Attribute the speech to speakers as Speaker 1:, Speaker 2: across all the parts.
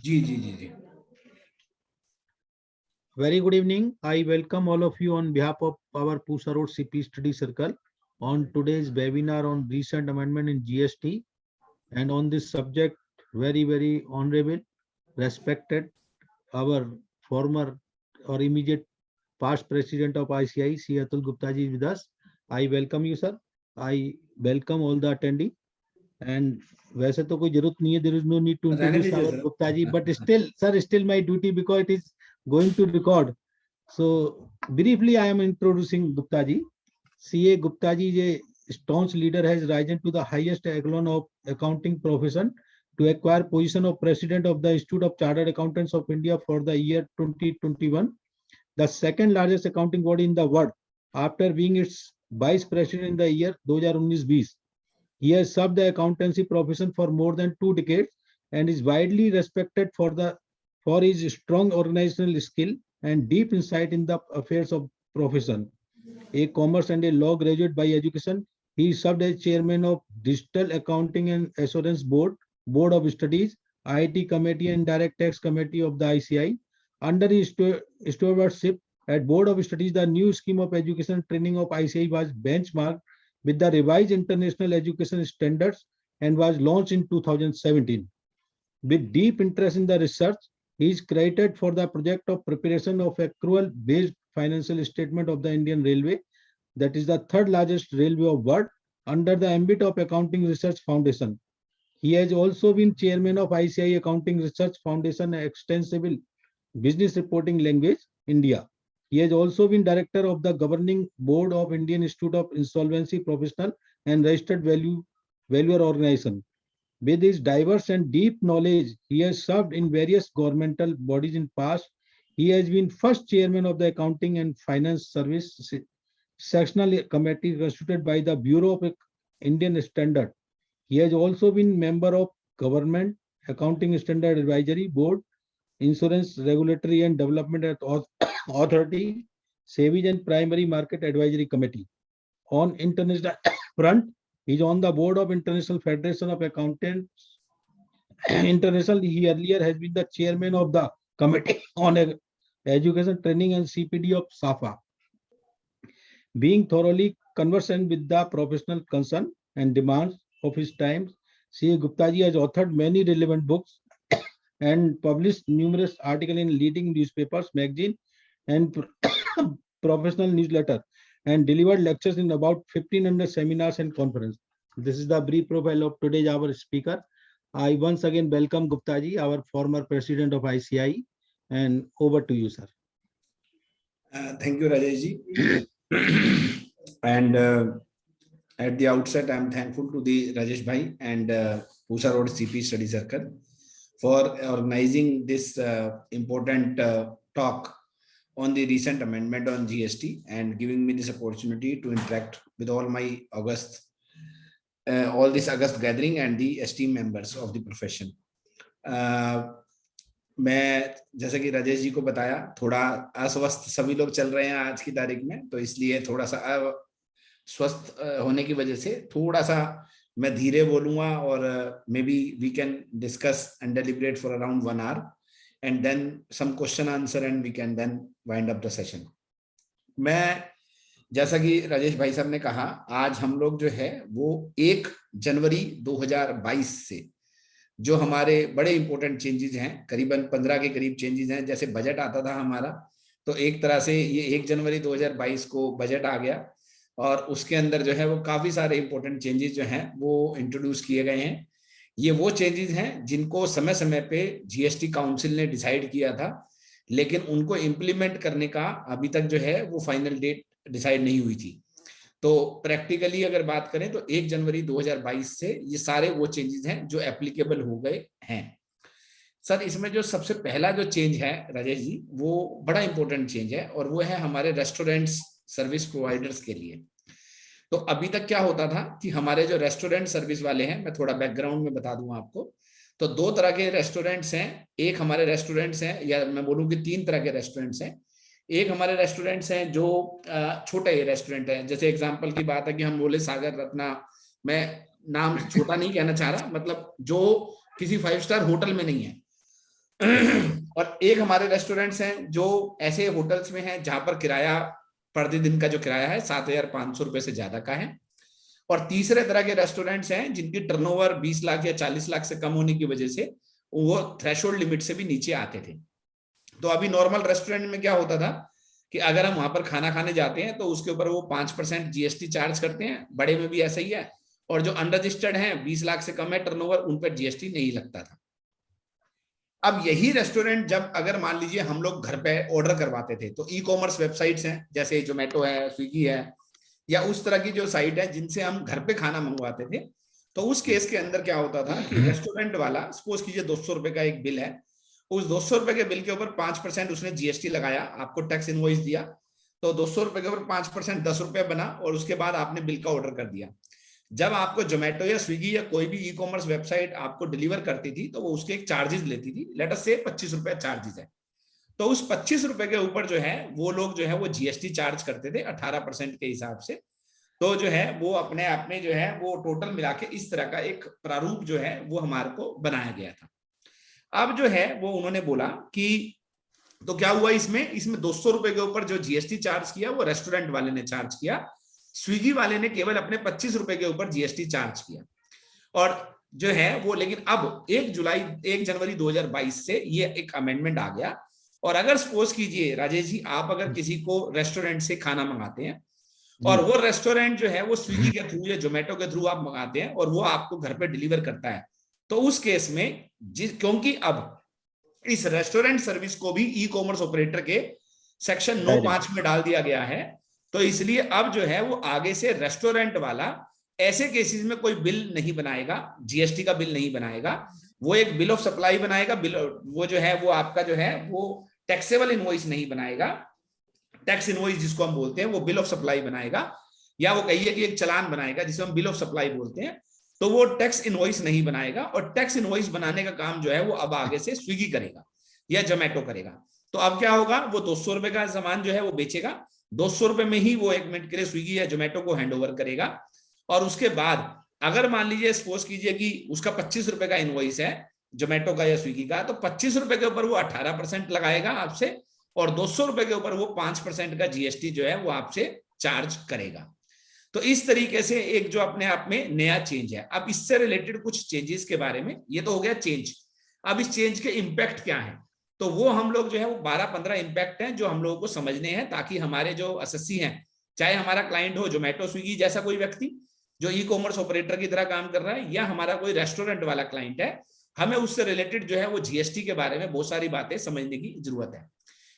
Speaker 1: Ji ji ji ji.
Speaker 2: Very good evening. I welcome all of you on behalf of our Pusa Road CP Study Circle on today's webinar on recent amendment in GST, and on this subject, very honorable, respected, our former or immediate past president of ICI, C. Atul Gupta ji is with us. I welcome you, sir. I welcome all the attendee. And वैसे तो कोई जरूरत नहीं है, there is no need to
Speaker 1: रहने
Speaker 2: introduce
Speaker 1: दीजिए
Speaker 2: our
Speaker 1: sir.
Speaker 2: Gupta ji, but still, sir, still my duty because it is going to record. So briefly, I am introducing Gupta ji. CA Gupta ji is a staunch leader, has risen to the highest echelon of accounting profession to acquire position of president of the Institute of Chartered Accountants of India for the year 2021, the second largest accounting body in the world, after being its vice president in the year 2019-20. He has served the accountancy profession for more than 2 decades and is widely respected for his strong organizational skill and deep insight in the affairs of profession. A commerce and a law graduate by education, he served as chairman of Digital Accounting and Assurance Board of Studies, IIT Committee and Direct Tax Committee of the ICI. Under his stewardship at Board of Studies, the new scheme of education training of ICI was benchmarked with the revised international education standards and was launched in 2017. With deep interest in the research, he is credited for the project of preparation of accrual-based financial statement of the Indian Railway, that is the third largest railway of world, under the ambit of Accounting Research Foundation. He has also been chairman of ICI Accounting Research Foundation Extensible Business Reporting Language, India. He has also been director of the governing board of Indian Institute of Insolvency Professional and Registered Valuer Organization. With his diverse and deep knowledge, he has served in various governmental bodies in past. He has been first chairman of the Accounting and Finance Service Sectional Committee constituted by the Bureau of Indian Standard. He has also been member of Government Accounting Standard Advisory Board, Insurance Regulatory and Development Authority, Savings and Primary Market Advisory Committee. On international front, he is on the board of International Federation of Accountants International. He earlier has been the chairman of the Committee on Education, Training and CPD of SAFA. Being thoroughly conversant with the professional concern and demands of his times, C. Gupta ji has authored many relevant books and published numerous articles in leading newspapers, magazines, and professional newsletter, and delivered lectures in about 1500 seminars and conferences. This is the brief profile of today's our speaker. I once again welcome Gupta ji, our former president of ICI, and over to you, sir.
Speaker 1: Thank you, Rajesh ji. And at the outset, I am thankful to the Rajesh Bhai and Pusa Road CP Study Circle for organizing this important talk on the recent amendment on GST and giving me this opportunity to interact with all my August gathering and the esteemed members of the profession. मैं जैसे कि राजेश जी को बताया, थोड़ा अस्वस्थ सभी लोग चल रहे हैं आज की तारीख में, तो इसलिए थोड़ा सा स्वस्थ होने की वजह से थोड़ा सा मैं धीरे बोलूंगा और may be we can discuss and deliberate for around 1 hour and then some question answer and we can then wind up the session. मैं जैसा कि राजेश भाई साहब ने कहा, आज हम लोग जो है वो 1 जनवरी 2022 से जो हमारे बड़े इंपॉर्टेंट चेंजेस हैं, करीबन 15 के करीब चेंजेस हैं. जैसे बजट आता था हमारा, तो एक तरह से ये 1 जनवरी 2022 को बजट आ गया और उसके अंदर जो है वो काफी सारे इंपॉर्टेंट चेंजेस जो हैं वो इंट्रोड्यूस किए गए हैं. ये वो चेंजेस हैं जिनको समय समय पे जीएसटी काउंसिल ने डिसाइड किया था, लेकिन उनको इम्प्लीमेंट करने का अभी तक जो है वो फाइनल डेट डिसाइड नहीं हुई थी. तो प्रैक्टिकली अगर बात करें तो 1 जनवरी 2022 से ये सारे वो चेंजेस हैं जो एप्लीकेबल हो गए हैं. सर, इसमें जो सबसे पहला जो चेंज है राजेश जी, वो बड़ा इंपॉर्टेंट चेंज है और वो है हमारे रेस्टोरेंट्स सर्विस प्रोवाइडर्स के लिए. तो अभी तक क्या होता था कि हमारे जो रेस्टोरेंट सर्विस वाले हैं, मैं थोड़ा बैकग्राउंड में बता दूं आपको, तो 2 तरह के रेस्टोरेंट्स हैं. एक हमारे रेस्टोरेंट्स हैं, या मैं बोलूं कि 3 तरह के रेस्टोरेंट्स हैं. एक हमारे रेस्टोरेंट्स हैं जो छोटे रेस्टोरेंट हैं. जैसे एग्जांपल की बात है कि हम बोले सागर रत्ना, मैं नाम छोटा नहीं कहना चाह रहा, मतलब जो किसी 5 स्टार होटल में नहीं है, और एक हमारे रेस्टोरेंट्स हैं जो ऐसे होटल्स में हैं जहां पर किराया प्रतिदिन का जो किराया है 7,500 रुपए से ज्यादा का है। और तीसरे तरह के रेस्टोरेंट्स हैं जिनकी टर्नओवर 20 लाख या 40 लाख से कम होने की वजह से वो थ्रेशोल्ड लिमिट से भी नीचे आते थे। तो अभी नॉर्मल रेस्टोरेंट में क्या होता था कि अगर हम वहां पर खाना खाने जाते हैं तो उसके ऊपर वो 5% जीएसटी चार्ज करते हैं, बड़े में भी ऐसा ही है। और जो अनरजिस्टर्ड हैं 20 लाख से कम है टर्नओवर, उन पर जीएसटी नहीं लगता था। अब यही रेस्टोरेंट जब अगर मान लीजिए हम लोग घर पे ऑर्डर करवाते थे तो ई कॉमर्स वेबसाइट्स हैं जैसे जोमेटो है, स्विगी है, या उस तरह की जो साइट है जिनसे हम घर पे खाना मंगवाते थे, तो उस केस के अंदर क्या होता था कि रेस्टोरेंट वाला सपोज कीजिए 200 रुपए का एक बिल है, उस 200 रुपए के बिल के ऊपर 5% उसने जीएसटी लगाया, आपको टैक्स इनवॉइस दिया, तो 200 रुपए के ऊपर 5% 10 रुपए बना, और उसके बाद आपने बिल का ऑर्डर कर दिया। जब आपको जोमेटो या स्विगी या कोई भी ई कॉमर्स वेबसाइट आपको डिलीवर करती थी तो वो उसके एक चार्जेस लेती थी, लेट अस से 25 रुपए चार्जेस है। तो उस 25 रुपए के ऊपर जो है वो लोग जो है वो जीएसटी चार्ज करते थे 18% के हिसाब से। तो जो है वो अपने आप में जो है वो टोटल मिला के इस तरह का एक प्रारूप जो है वो हमारे को बनाया गया था। अब जो है वो उन्होंने बोला कि तो क्या हुआ इसमें 200 रुपए के ऊपर जो जीएसटी चार्ज किया वो रेस्टोरेंट वाले ने चार्ज किया, स्विगी वाले ने केवल अपने 25 रुपए के ऊपर जीएसटी चार्ज किया। और जो है वो लेकिन अब 1 जनवरी 2022 से ये एक अमेंडमेंट आ गया। और अगर सपोज कीजिए राजेश जी, आप अगर किसी को रेस्टोरेंट से खाना मंगाते हैं और वो रेस्टोरेंट जो है वो स्विगी के थ्रू या जोमेटो के थ्रू आप मंगाते हैं और वो आपको घर पे डिलीवर करता है, तो उस केस में क्योंकि अब इस रेस्टोरेंट सर्विस को भी ई कॉमर्स ऑपरेटर के सेक्शन 9(5) में डाल दिया गया है, तो इसलिए अब जो है वो आगे से रेस्टोरेंट वाला ऐसे केसेस में कोई बिल नहीं बनाएगा, जीएसटी का बिल नहीं बनाएगा, वो एक बिल ऑफ सप्लाई बनाएगा। बिल वो जो है वो आपका जो है वो टैक्सेबल इनवॉइस नहीं बनाएगा, टैक्स इनवॉइस जिसको हम बोलते हैं वो बिल ऑफ सप्लाई बनाएगा, या वो कहिए कि एक चालान बनाएगा जिसे हम बिल ऑफ सप्लाई बोलते हैं, तो वो टैक्स इनवॉइस नहीं बनाएगा। और टैक्स इनवॉइस बनाने का काम जो है वो अब आगे से स्विगी करेगा या जोमेटो करेगा। तो अब क्या होगा, वो 200 रुपए का सामान जो है वो बेचेगा, 200 रुपए में ही वो 1 मिनट के लिए स्विगी या जोमेटो को हैंड ओवर करेगा। और उसके बाद अगर मान लीजिए सपोज कीजिए कि उसका 25 रुपए का इनवॉइस है जोमेटो का या स्विगी का, तो 25 रुपए के ऊपर वो 18% लगाएगा आपसे, और 200 रुपए के ऊपर वो 5% का जीएसटी जो है वो आपसे चार्ज करेगा। तो इस तरीके से एक जो अपने आप में नया चेंज है। अब इससे रिलेटेड कुछ चेंजेस के बारे में, ये तो हो गया चेंज। अब इस चेंज के इंपैक्ट क्या है, तो वो हम लोग जो है वो 12-15 इंपैक्ट हैं जो हम लोगों को समझने हैं, ताकि हमारे जो एसएससी हैं, चाहे हमारा क्लाइंट हो जोमेटो स्विगी जैसा कोई व्यक्ति जो ई कॉमर्स ऑपरेटर की तरह काम कर रहा है, या हमारा कोई रेस्टोरेंट वाला क्लाइंट है, हमें उससे रिलेटेड जो है वो जीएसटी के बारे में बहुत सारी बातें समझने की जरूरत है।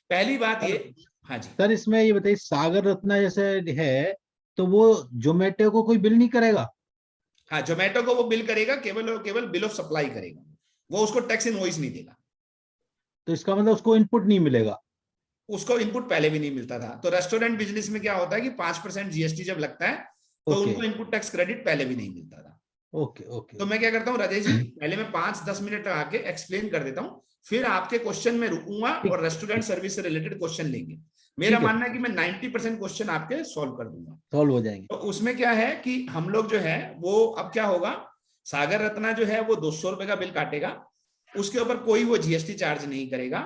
Speaker 1: पहली बात ये, हाँ जी
Speaker 2: सर, इसमें ये बताइए सागर रत्ना जैसे है तो वो जोमेटो को कोई बिल नहीं करेगा?
Speaker 1: हाँ, जोमेटो को वो बिल करेगा, केवल बिल ऑफ सप्लाई करेगा, वो उसको टैक्स इनवॉइस नहीं देगा।
Speaker 2: तो इसका मतलब उसको इनपुट नहीं मिलेगा?
Speaker 1: उसको इनपुट पहले भी नहीं मिलता था। तो रेस्टोरेंट बिजनेस में क्या होता है कि 5% जीएसटी जब लगता है तो उनको इनपुट टैक्स क्रेडिट पहले भी नहीं मिलता था।
Speaker 2: ओके।
Speaker 1: तो मैं क्या करता हूँ राजेश जी, पहले मैं 5-10 मिनट आके एक्सप्लेन कर देता हूँ, फिर आपके क्वेश्चन में रुकूंगा और रेस्टोरेंट सर्विस से रिलेटेड क्वेश्चन लेंगे। मेरा मानना है कि मैं 90% क्वेश्चन आपके सॉल्व कर दूंगा,
Speaker 2: सॉल्व हो जाएंगे।
Speaker 1: तो उसमें क्या है कि हम लोग जो है वो अब क्या होगा, सागर रत्ना जो है वो 200 रुपए का बिल काटेगा, उसके ऊपर कोई वो जीएसटी चार्ज नहीं करेगा।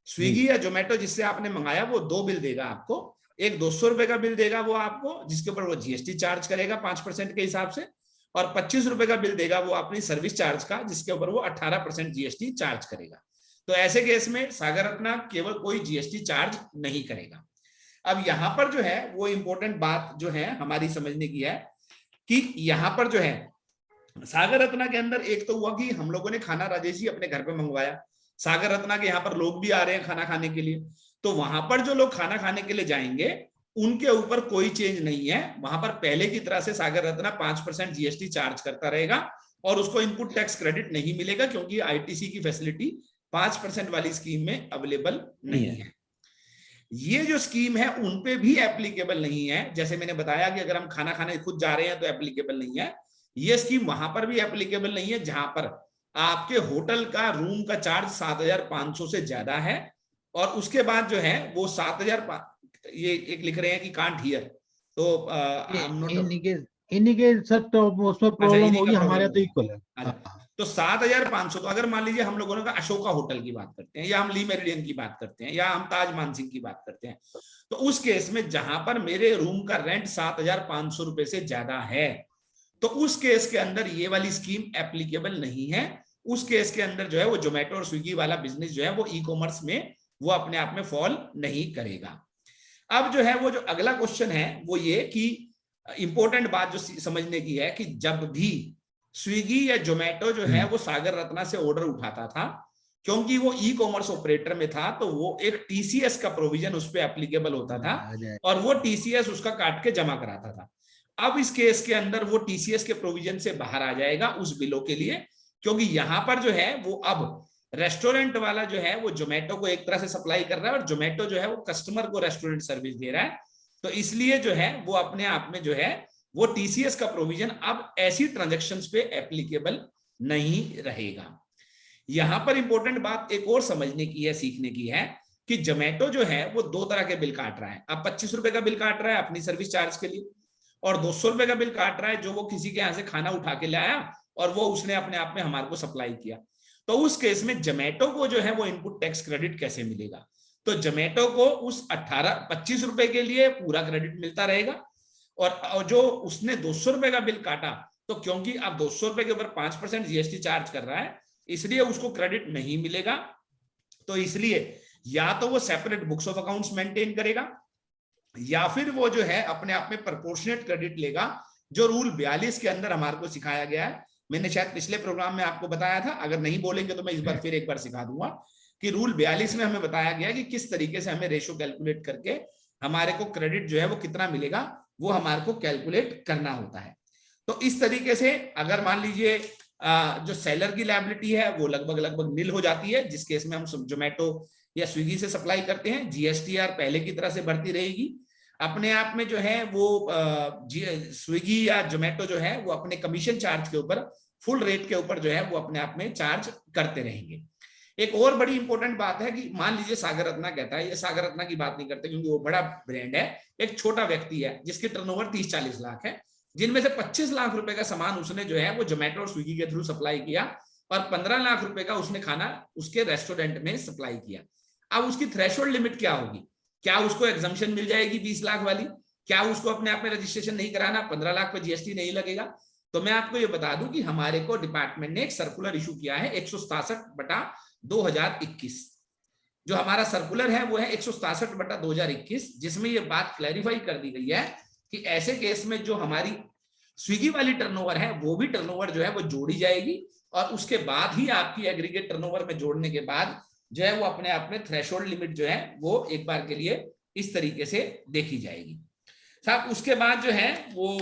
Speaker 1: स्विगी या जोमेटो जिससे आपने मंगाया वो 2 बिल देगा आपको, एक 200 रुपए का बिल देगा वो आपको जिसके ऊपर वो जीएसटी चार्ज करेगा 5% के हिसाब से, और 25 रुपए का बिल देगा वो अपनी सर्विस चार्ज का जिसके ऊपर वो 18% जीएसटी चार्ज करेगा। तो ऐसे केस में सागर रत्ना केवल कोई जीएसटी चार्ज नहीं करेगा। अब यहां पर जो है वो इंपॉर्टेंट बात जो है हमारी समझने की है कि यहां पर जो है सागर रत्ना के अंदर एक तो हुआ कि हम लोगों ने खाना राजेश जी अपने घर पे मंगवाया, सागर रत्ना के यहाँ पर लोग भी आ रहे हैं खाना खाने के लिए, तो वहां पर जो लोग खाना खाने के लिए जाएंगे उनके ऊपर कोई चेंज नहीं है, वहां पर पहले की तरह से सागर रत्ना 5% जीएसटी चार्ज करता रहेगा और उसको इनपुट टैक्स क्रेडिट नहीं मिलेगा, क्योंकि आईटीसी की फैसिलिटी 5% वाली स्कीम में अवेलेबल नहीं है। ये जो स्कीम है उन पे भी एप्लीकेबल नहीं है, जैसे मैंने बताया कि अगर हम खाना खाने खुद जा रहे हैं तो एप्लीकेबल नहीं है। ये स्कीम वहां पर भी एप्लीकेबल नहीं है जहां पर आपके होटल का रूम का चार्ज 7,500 से ज्यादा है, और उसके बाद जो है वो 7,000, ये एक लिख रहे हैं कि कांट हियर, तो
Speaker 2: इन्हीं के सर तो उसमें प्रॉब्लम होगी, हमारे तो इक्वल है।
Speaker 1: तो 7,500, तो अगर मान लीजिए हम लोगों ने अशोका होटल की बात करते हैं, या हम ली मेरिडियन की बात करते हैं, या हम ताज मानसिंह की बात करते हैं, तो उस केस में जहां पर मेरे रूम का रेंट 7,500 रुपए से ज्यादा है, तो उस केस के अंदर ये वाली स्कीम एप्लीकेबल नहीं है। उस केस के अंदर जो है वो जोमेटो और स्विगी वाला बिजनेस जो है वो ई कॉमर्स में वो अपने आप में फॉल नहीं करेगा। अब जो है वो जो अगला क्वेश्चन है वो ये कि इंपॉर्टेंट बात जो समझने की है कि जब भी स्विगी या जोमेटो जो है वो सागर रत्ना से ऑर्डर उठाता था, क्योंकि वो ई कॉमर्स ऑपरेटर में था, तो वो एक टीसीएस का प्रोविजन उस पर एप्लीकेबल होता था और वो टीसीएस उसका काट के जमा कराता था। अब इस केस के अंदर वो टीसीएस के प्रोविजन से बाहर आ जाएगा उस बिलों के लिए, क्योंकि यहां पर जो है वो अब रेस्टोरेंट वाला जो है वो जोमेटो को एक तरह से सप्लाई कर रहा है और जोमेटो जो है वो कस्टमर को रेस्टोरेंट सर्विस दे रहा है। तो इसलिए जो है वो अपने आप में जो है वो टीसीएस का प्रोविजन अब ऐसी ट्रांजैक्शंस पे एप्लीकेबल नहीं रहेगा। यहां पर इंपॉर्टेंट बात एक और समझने की है, सीखने की है कि जोमेटो जो है वो दो तरह के बिल काट रहा है। अब 25 रुपए का बिल काट रहा है अपनी सर्विस चार्ज के लिए, और 200 रुपए का बिल काट रहा है जो वो किसी के यहां से खाना उठा के ले आया और वो उसने अपने आप में हमारे को सप्लाई किया। तो उस केस में जोमेटो को जो है वो इनपुट टैक्स क्रेडिट कैसे मिलेगा? तो जोमेटो को उस 25 रुपए के लिए पूरा क्रेडिट मिलता रहेगा, और जो उसने 200 रुपए का बिल काटा, तो क्योंकि अब 200 रुपए के ऊपर 5% जीएसटी चार्ज कर रहा है, इसलिए उसको क्रेडिट नहीं मिलेगा। तो इसलिए या तो वो separate books of accounts maintain करेगा, या फिर वो जो है अपने आप में प्रोपोर्शनेट क्रेडिट लेगा, जो रूल 42 के अंदर हमारे को सिखाया गया है। मैंने शायद पिछले प्रोग्राम में आपको बताया था, अगर नहीं बोलेंगे तो मैं इस बार फिर एक बार सिखा दूंगा कि रूल 42 में हमें बताया गया कि किस तरीके से हमें रेशो कैलकुलेट करके हमारे को क्रेडिट जो है वो कितना मिलेगा वो हमारे को कैलकुलेट करना होता है। तो इस तरीके से अगर मान लीजिए जो सेलर की लायबिलिटी है वो लगभग नील हो जाती है, जिस केस में हम जोमेटो या स्विगी से सप्लाई करते हैं, जीएसटीआर पहले की तरह से बढ़ती रहेगी। अपने आप में जो है वो स्विगी या जोमेटो जो है वो अपने कमीशन चार्ज के ऊपर फुल रेट के ऊपर जो है वो अपने आप में चार्ज करते रहेंगे। एक और बड़ी इंपॉर्टेंट बात है कि मान लीजिए सागर रत्ना कहता है, ये सागर रत्ना की बात नहीं करते क्योंकि वो बड़ा ब्रांड है, एक छोटा व्यक्ति है जिसकी टर्नओवर 30-40 लाख है, जिनमें से 25 लाख रुपए का सामान उसने जो है वो जोमेटो और स्विगी के थ्रू सप्लाई किया, और 15 लाख रुपए का उसने खाना उसके रेस्टोरेंट में सप्लाई किया। अब उसकी थ्रेशोल्ड लिमिट क्या होगी? क्या उसको एग्जम्पशन मिल जाएगी 20 लाख वाली? क्या उसको अपने आप में रजिस्ट्रेशन नहीं कराना? 15 लाख पर जीएसटी नहीं लगेगा? तो मैं आपको ये बता दूं कि हमारे को डिपार्टमेंट ने एक सर्कुलर इशू किया है 167/2021। जो हमारा सर्कुलर है वो है 167/2021, जिसमें ये बात क्लैरिफाई कर दी गई है कि ऐसे केस में जो हमारी स्विगी वाली टर्नओवर है वो भी टर्नओवर जो है वो जोड़ी जाएगी, और उसके बाद ही आपकी एग्रीगेट टर्नओवर में जोड़ने के बाद जो है वो अपने आप में थ्रेशोल्ड लिमिट जो है वो एक बार के लिए इस तरीके से देखी जाएगी। साहब उसके बाद जो है वो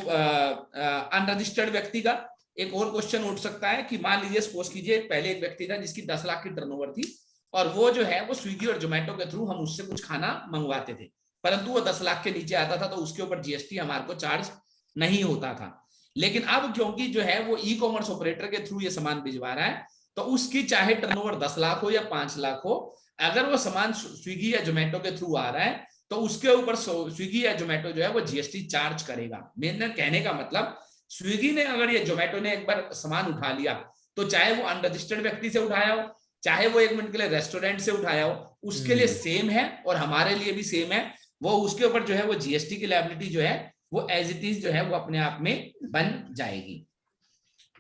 Speaker 1: अनरजिस्टर्ड व्यक्ति का एक और क्वेश्चन उठ सकता है कि मान लीजिए सपोज कीजिए पहले एक व्यक्ति था जिसकी 10 लाख की टर्नओवर थी, और वो जो है वो स्विगी और जोमेटो के थ्रू हम उससे कुछ खाना मंगवाते थे, परंतु वो 10 लाख के नीचे आता था तो उसके ऊपर जीएसटी हमारे को चार्ज नहीं होता था। लेकिन अब क्योंकि जो है वो ई कॉमर्स ऑपरेटर के थ्रू ये सामान भिजवा रहा है, तो उसकी चाहे टर्नओवर 10 लाख हो या 5 लाख हो, अगर वो सामान स्विगी या जोमेटो के थ्रू आ रहा है तो उसके ऊपर स्विगी या जोमेटो जो है वो जीएसटी चार्ज करेगा। मेरे कहने का मतलब, स्विगी ने अगर ये जोमेटो ने एक बार सामान उठा लिया, तो चाहे वो अनरजिस्टर्ड व्यक्ति से उठाया हो, चाहे वो 1 मिनट के लिए रेस्टोरेंट से उठाया हो, उसके लिए सेम है और हमारे लिए भी सेम है। वो उसके ऊपर जो है वो जीएसटी की लायबिलिटी जो है वो एज इट इज जो है वो अपने आप में बन जाएगी।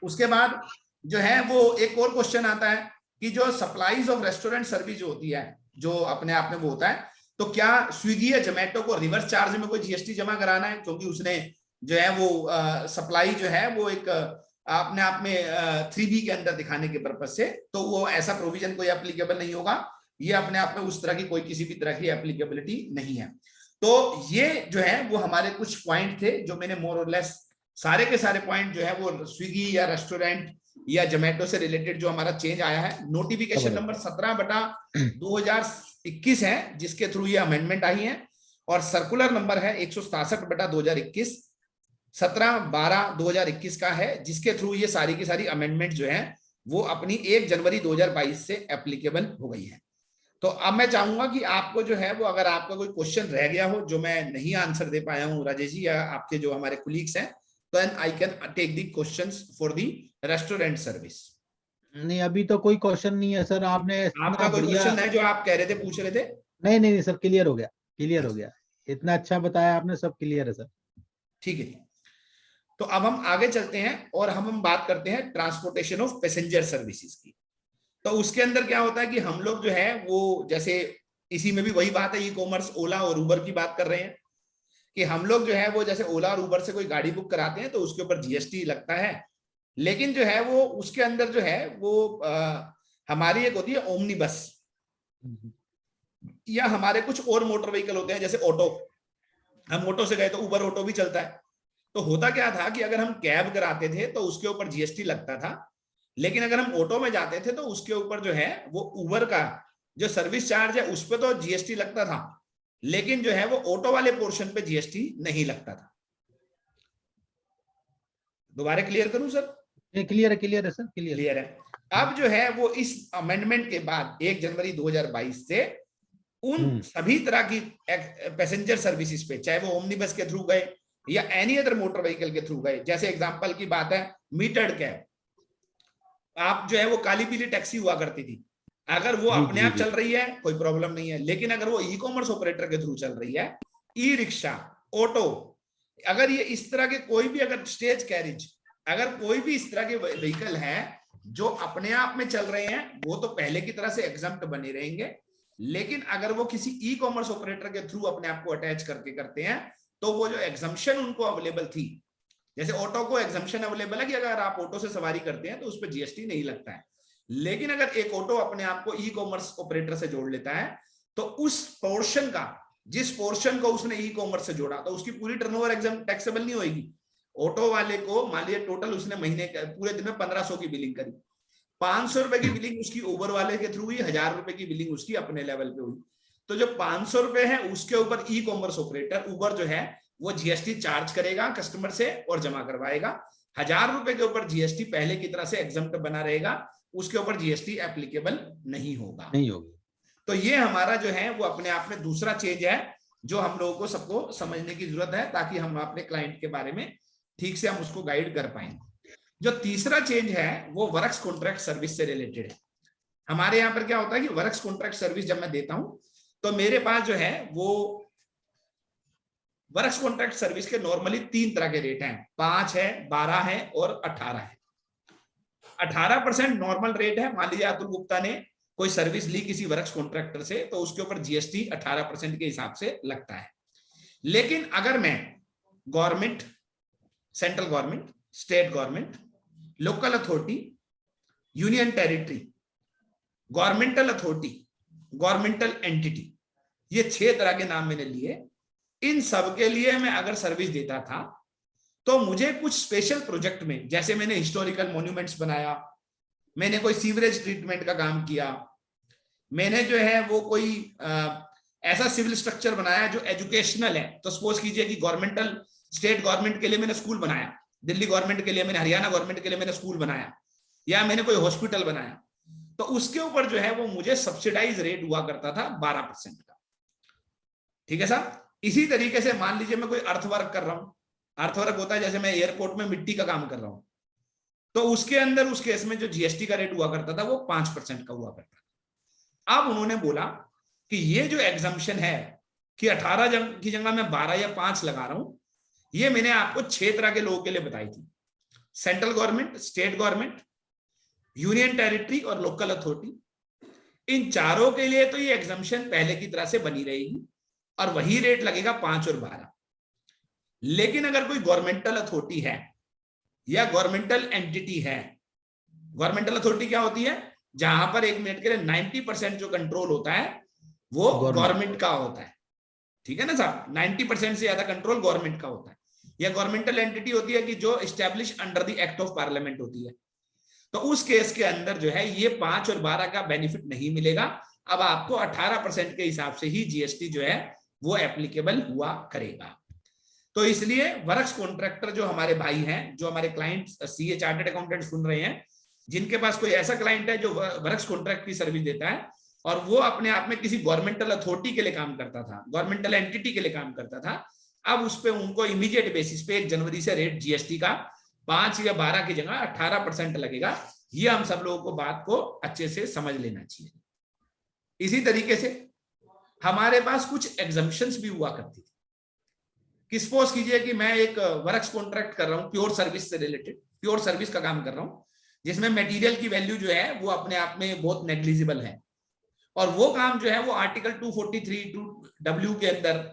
Speaker 1: उसके बाद जो है वो एक और क्वेश्चन आता है कि जो सप्लाईज ऑफ रेस्टोरेंट सर्विस जो होती है, जो अपने आप में वो होता है, तो क्या स्विगी या जोमेटो को रिवर्स चार्ज में कोई जीएसटी जमा कराना है, क्योंकि उसने जो है वो सप्लाई जो है वो एक अपने आप में 3B के अंदर दिखाने के पर्पज से, तो वो ऐसा प्रोविजन कोई एप्लीकेबल नहीं होगा। ये अपने आप में उस तरह की कोई किसी भी तरह की एप्लीकेबिलिटी नहीं है। तो ये जो है वो हमारे कुछ पॉइंट थे जो मैंने मोर और लेस सारे के सारे पॉइंट जो है वो स्विगी या रेस्टोरेंट या जोमेटो से रिलेटेड जो हमारा चेंज आया है, नोटिफिकेशन नंबर 17/2021 है जिसके थ्रू ये अमेंडमेंट आई है, और सर्कुलर नंबर है 167/2021 17/12/2021 का है, जिसके थ्रू ये सारी की सारी अमेंडमेंट जो है वो अपनी 1 जनवरी 2022 से एप्लीकेबल हो गई है। तो अब मैं चाहूंगा कि आपको जो है वो अगर आपका कोई क्वेश्चन रह गया हो जो मैं नहीं आंसर दे पाया हूं राजेश जी या आपके जो हमारे कुलीग्स हैं, then I can take the questions for the restaurant service.
Speaker 2: नहीं, अभी तो कोई क्वेश्चन नहीं है सर, आपने इतना
Speaker 1: आपका कोई
Speaker 2: बढ़िया।
Speaker 1: क्वेश्चन है जो आप कह रहे थे, पूछ रहे थे?
Speaker 2: नहीं नहीं नहीं सर, क्लियर हो गया, क्लियर हो गया। इतना अच्छा बताया आपने, सब क्लियर है सर।
Speaker 1: ठीक है, तो अब हम आगे चलते हैं और हम बात करते हैं ट्रांसपोर्टेशन ऑफ पैसेंजर सर्विसेज की। तो उसके अंदर क्या होता है कि हम लोग जो है वो, जैसे इसी में भी वही बात है, ई कॉमर्स, ओला और उबर की बात कर रहे हैं कि हम लोग जो है वो जैसे ओला और उबर से कोई गाड़ी बुक कराते हैं तो उसके ऊपर जीएसटी लगता है, लेकिन जो है वो उसके अंदर जो है वो हमारी एक होती है ओमनी बस, या हमारे कुछ और मोटर व्हीकल होते हैं जैसे ऑटो। हम ऑटो से गए तो उबर ऑटो भी चलता है। तो होता क्या था कि अगर हम कैब कराते थे तो उसके ऊपर जीएसटी लगता था, लेकिन अगर हम ऑटो में जाते थे तो उसके ऊपर जो है वो उबर का जो सर्विस चार्ज है उस पर तो जीएसटी लगता था, लेकिन जो है वो ऑटो वाले पोर्शन पे जीएसटी नहीं लगता था। दोबारा क्लियर करूं सर?
Speaker 2: क्लियर है सर,
Speaker 1: क्लियर है। अब जो है वो इस अमेंडमेंट के बाद 1 जनवरी 2022 से उन सभी तरह की पैसेंजर सर्विसेज पे, चाहे वो ओमनी बस के थ्रू गए या एनी अदर मोटर व्हीकल के थ्रू गए, जैसे एग्जांपल की बात है मीटर्ड कैब, आप जो है वो काली पीली टैक्सी हुआ करती थी, अगर वो अपने आप चल रही है कोई प्रॉब्लम नहीं है, लेकिन अगर वो ई कॉमर्स ऑपरेटर के थ्रू चल रही है, ई रिक्शा, ऑटो, अगर ये इस तरह के कोई भी, अगर स्टेज कैरिज, अगर कोई भी इस तरह के व्हीकल है जो अपने आप में चल रहे हैं, वो तो पहले की तरह से एग्जम्प्ट बने रहेंगे, लेकिन अगर वो किसी ई कॉमर्स ऑपरेटर के थ्रू अपने आप को अटैच करके करते हैं तो वो जो एग्जम्पशन उनको अवेलेबल थी, जैसे ऑटो को एग्जम्पशन अवेलेबल है कि अगर आप ऑटो से सवारी करते हैं तो उस पर जीएसटी नहीं लगता है, लेकिन अगर एक ऑटो अपने आप को ई कॉमर्स ऑपरेटर से जोड़ लेता है तो उस पोर्शन का, जिस पोर्शन को उसने ई कॉमर्स से जोड़ा, तो उसकी पूरी टर्नओवर एग्जाम टैक्सेबल नहीं होगी। ऑटो वाले को मान लीजिए टोटल उसने महीने पूरे दिन में 1500 की बिलिंग करी, 500 रुपए की बिलिंग उसकी उबर वाले के थ्रू हुई, 1000 रुपए की बिलिंग उसकी अपने लेवल पे हुई, तो जो 500 रुपए है उसके ऊपर ई कॉमर्स ऑपरेटर उबर जो है वो जीएसटी चार्ज करेगा कस्टमर से और जमा करवाएगा। 1000 रुपए के ऊपर जीएसटी पहले की तरह से एग्जम्प्ट बना रहेगा, उसके ऊपर जीएसटी एप्लीकेबल नहीं होगा। तो ये हमारा जो है वो अपने आप में दूसरा चेंज है जो हम लोगों को सबको समझने की जरूरत है, ताकि हम अपने क्लाइंट के बारे में ठीक से हम उसको गाइड कर पाए। जो तीसरा चेंज है वो वर्क्स कॉन्ट्रैक्ट सर्विस से रिलेटेड है। हमारे यहाँ पर क्या होता है कि वर्क्स कॉन्ट्रैक्ट सर्विस जब मैं देता हूं तो मेरे पास जो है वो वर्क्स कॉन्ट्रैक्ट सर्विस के नॉर्मली 3 तरह के रेट हैं, 5 है, 12 है और 18 है। 18% नॉर्मल रेट है। मान लीजिए अतुल गुप्ता ने कोई सर्विस ली किसी वर्क्स कॉन्ट्रैक्टर से तो उसके ऊपर जीएसटी 18% के हिसाब से लगता है। लेकिन अगर मैं government, central government, state government, local authority, union territory, governmental authority, governmental entity, ये 6 तरह के नाम मैंने लिए। इन सब के लिए मैं अगर सर्विस देता था तो मुझे कुछ स्पेशल प्रोजेक्ट में, जैसे मैंने हिस्टोरिकल मॉन्यूमेंट्स बनाया, मैंने कोई सीवरेज ट्रीटमेंट का काम किया, मैंने जो है वो कोई ऐसा सिविल स्ट्रक्चर बनाया जो एजुकेशनल है, तो सपोज कीजिए कि गवर्नमेंटल, स्टेट गवर्नमेंट के लिए मैंने स्कूल बनाया, दिल्ली गवर्नमेंट के लिए मैंने, हरियाणा गवर्नमेंट के लिए मैंने स्कूल बनाया, या मैंने कोई हॉस्पिटल बनाया, तो उसके ऊपर जो है वो मुझे सब्सिडाइज रेट हुआ करता था 12% का। ठीक है साहब। इसी तरीके से मान लीजिए मैं कोई अर्थवर्क कर रहा हूं, अर्थवर्क होता है जैसे मैं एयरपोर्ट में मिट्टी का काम कर रहा हूं, तो उसके अंदर उस केस में जो जीएसटी का रेट हुआ करता था वो 5% का हुआ करता था। अब उन्होंने बोला कि ये जो एग्जम्पशन है कि 18 की जगह मैं 12 या 5 लगा रहा हूं, ये मैंने आपको 6 तरह के लोगों के लिए बताई थी, central government, state government, union territory और लोकल अथॉरिटी। इन चारों के लिए तो ये एग्जम्पशन पहले की तरह से बनी रहेगी और वही रेट लगेगा 5 और 12। लेकिन अगर कोई गवर्नमेंटल अथॉरिटी है या गवर्नमेंटल एंटिटी है, गवर्नमेंटल अथॉरिटी क्या होती है, जहां पर 1 मिनट के लिए 90% जो कंट्रोल होता है वो गवर्नमेंट का होता है। ठीक है ना साहब, 90% से ज्यादा कंट्रोल गवर्नमेंट का होता है। या गवर्नमेंटल एंटिटी होती है कि जो establish under the act of parliament होती है। तो उस केस के अंदर जो है ये 5 और 12 का बेनिफिट नहीं मिलेगा, अब आपको 18% के हिसाब से ही जीएसटी जो है वो एप्लीकेबल हुआ करेगा। तो इसलिए वर्क्स कॉन्ट्रैक्टर जो हमारे भाई हैं, जो हमारे क्लाइंट सीए चार्टर्ड अकाउंटेंट सुन रहे हैं, जिनके पास कोई ऐसा क्लाइंट है जो वर्क्स कॉन्ट्रैक्ट की सर्विस देता है और वो अपने आप में किसी गवर्नमेंटल अथॉरिटी के लिए काम करता था, गवर्नमेंटल एंटिटी के लिए काम करता था, अब उस पर उनको इमीडिएट बेसिस पे 1 जनवरी से रेट जीएसटी का 5 या 12 की जगह 18% लगेगा। ये हम सब लोगों को बात को अच्छे से समझ लेना चाहिए। इसी तरीके से हमारे पास कुछ एग्जम्पशंस भी हुआ करती थी कि सपोज कीजिए कि मैं एक वर्क्स कॉन्ट्रैक्ट कर रहा हूं प्योर सर्विस से रिलेटेड, प्योर सर्विस का काम कर रहा हूं, जिसमें मटेरियल की वैल्यू जो है वो अपने आप में बहुत नेग्लिजिबल है, और वो काम जो है वो आर्टिकल 243(2)W के अंदर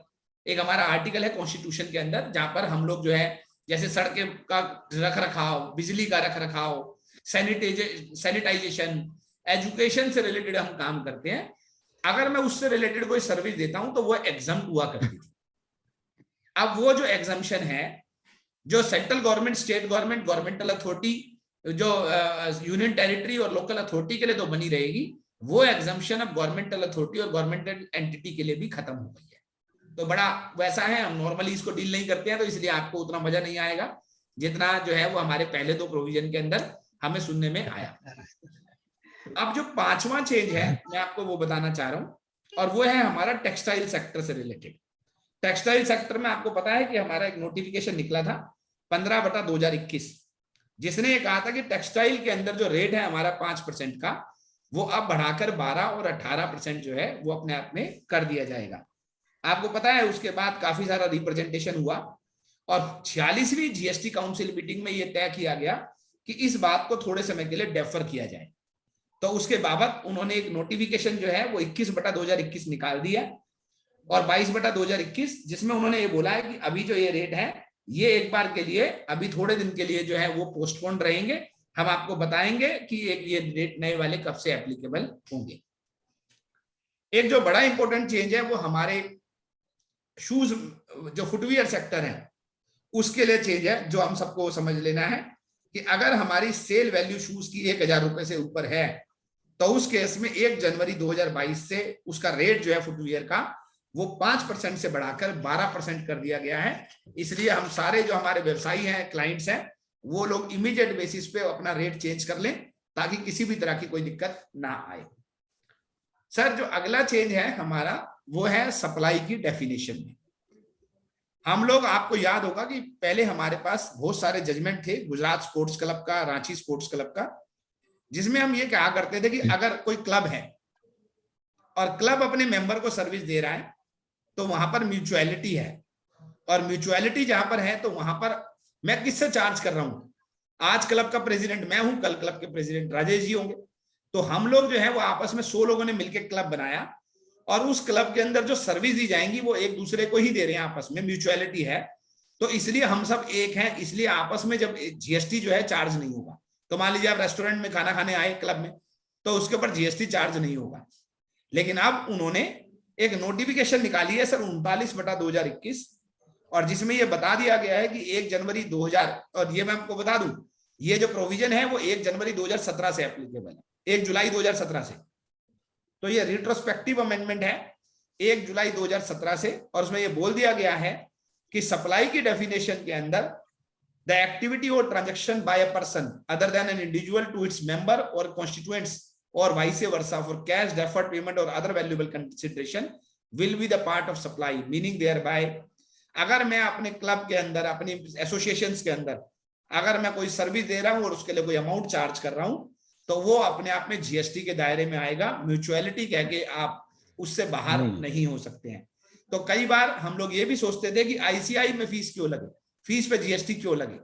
Speaker 1: एक हमारा आर्टिकल है कॉन्स्टिट्यूशन के अंदर, जहां पर हम लोग जो है जैसे सड़कें का रख रखाव, बिजली का रख रखाव, सैनिटाइजेशन, एजुकेशन से रिलेटेड हम काम करते हैं। अगर मैं उससे रिलेटेड कोई सर्विस देता हूं तो वो एग्जम्प्ट हुआ करती थी। अब वो जो एग्जम्पशन है, जो central government, state government, governmental authority, जो यूनियन टेरिटरी और लोकल अथॉरिटी के लिए तो बनी रहेगी, वो एग्जम्पशन अब गवर्नमेंटल अथॉरिटी और गवर्नमेंटल एंटिटी के लिए भी खत्म हो गई है। तो बड़ा वैसा है, हम नॉर्मली इसको डील नहीं करते हैं, तो इसलिए आपको उतना मजा नहीं आएगा जितना जो है वो हमारे पहले दो प्रोविजन के अंदर हमें सुनने में आया। अब जो पांचवा चेंज है मैं आपको वो बताना चाह रहा हूं, और वो है हमारा टेक्सटाइल सेक्टर से रिलेटेड। टेक्सटाइल सेक्टर में आपको पता है कि हमारा एक नोटिफिकेशन निकला था 15/2021, जिसने ये कहा था कि टेक्सटाइल के अंदर जो रेट है हमारा 5% का, वो अब बढ़ाकर 12 और 18% जो है वो अपने आप में कर दिया जाएगा। आपको पता है उसके बाद काफी सारा रिप्रेजेंटेशन हुआ, और 46वीं जीएसटी काउंसिल मीटिंग में ये तय किया गया कि इस बात को थोड़े समय के लिए डेफर किया जाए। तो उसके बाबत उन्होंने एक नोटिफिकेशन जो है वो 21/2021 निकाल दिया, और 22/2021, जिसमें उन्होंने ये बोला है कि अभी जो ये रेट है ये एक बार के लिए, अभी थोड़े दिन के लिए जो है वो पोस्टपोन रहेंगे। हम आपको बताएंगे कि ये रेट नए वाले कब से एप्लीकेबल होंगे। एक जो बड़ा इंपॉर्टेंट चेंज है वो हमारे शूज, जो फुटवियर सेक्टर है उसके लिए चेंज है, जो हम सबको समझ लेना है कि अगर हमारी सेल वैल्यू शूज की 1000 रुपए से ऊपर है, तो उस केस में 1 जनवरी 2022 से उसका रेट जो है फुटवियर का वो 5% से बढ़ाकर 12% कर दिया गया है। इसलिए हम सारे जो हमारे व्यवसायी हैं, क्लाइंट्स हैं, वो लोग इमीडिएट बेसिस पे अपना रेट चेंज कर लें ताकि किसी भी तरह की कोई दिक्कत ना आए। सर, जो अगला चेंज है हमारा वो है सप्लाई की डेफिनेशन में। हम लोग, आपको याद होगा कि पहले हमारे पास बहुत सारे जजमेंट थे, गुजरात स्पोर्ट्स क्लब का, रांची स्पोर्ट्स क्लब का, जिसमें हम ये कहा करते थे कि अगर कोई क्लब है और क्लब अपने मेंबर को सर्विस दे रहा है तो वहां पर म्यूचुअलिटी है, और म्यूचुअलिटी जहां पर है तो वहां पर मैं किससे चार्ज कर रहा हूं। आज क्लब का प्रेसिडेंट मैं हूं, कल क्लब के प्रेसिडेंट राजेश जी होंगे। तो हम लोग जो है वो आपस में 100 लोगों ने मिलकर क्लब बनाया, और उस क्लब के अंदर जो सर्विस दी जाएंगी वो एक दूसरे को ही दे रहे हैं, आपस में म्यूचुअलिटी है। तो इसलिए हम सब एक हैं, इसलिए आपस में जब जीएसटी जो है चार्ज नहीं होगा। तो मान लीजिए आप रेस्टोरेंट में खाना खाने आए क्लब में, तो उसके ऊपर जीएसटी चार्ज नहीं होगा। लेकिन अब उन्होंने एक नोटिफिकेशन निकाली है सर 39/2021, और जिसमें यह बता दिया गया है कि 1 जनवरी 2000, और ये मैं आपको बता दूं ये जो प्रोविजन है वो 1 जनवरी 2017 से एप्लीकेबल है, 1 जुलाई 2017 से। तो ये रिट्रोस्पेक्टिव अमेंडमेंट है 1 जुलाई 2017 से, और उसमें ये बोल दिया गया है कि सप्लाई की डेफिनेशन के अंदर द एक्टिविटी और transaction by a person other than an individual to its member और कॉन्स्टिट्यूएंट्स और vice versa for cash, deferred payment और other valuable consideration will be the part of supply, meaning thereby, अगर मैं अपने club के अंदर, अपनी associations के अंदर अगर मैं कोई सर्विस दे रहा हूं और उसके लिए कोई अमाउंट चार्ज कर रहा हूं, तो वो अपने आप में जीएसटी के दायरे में आएगा। म्यूचुअलिटी कह के आप उससे बाहर नहीं हो सकते हैं। तो कई बार हम लोग ये भी सोचते थे कि आईसीआई में फीस क्यों लगे, फीस पे जीएसटी क्यों लगे।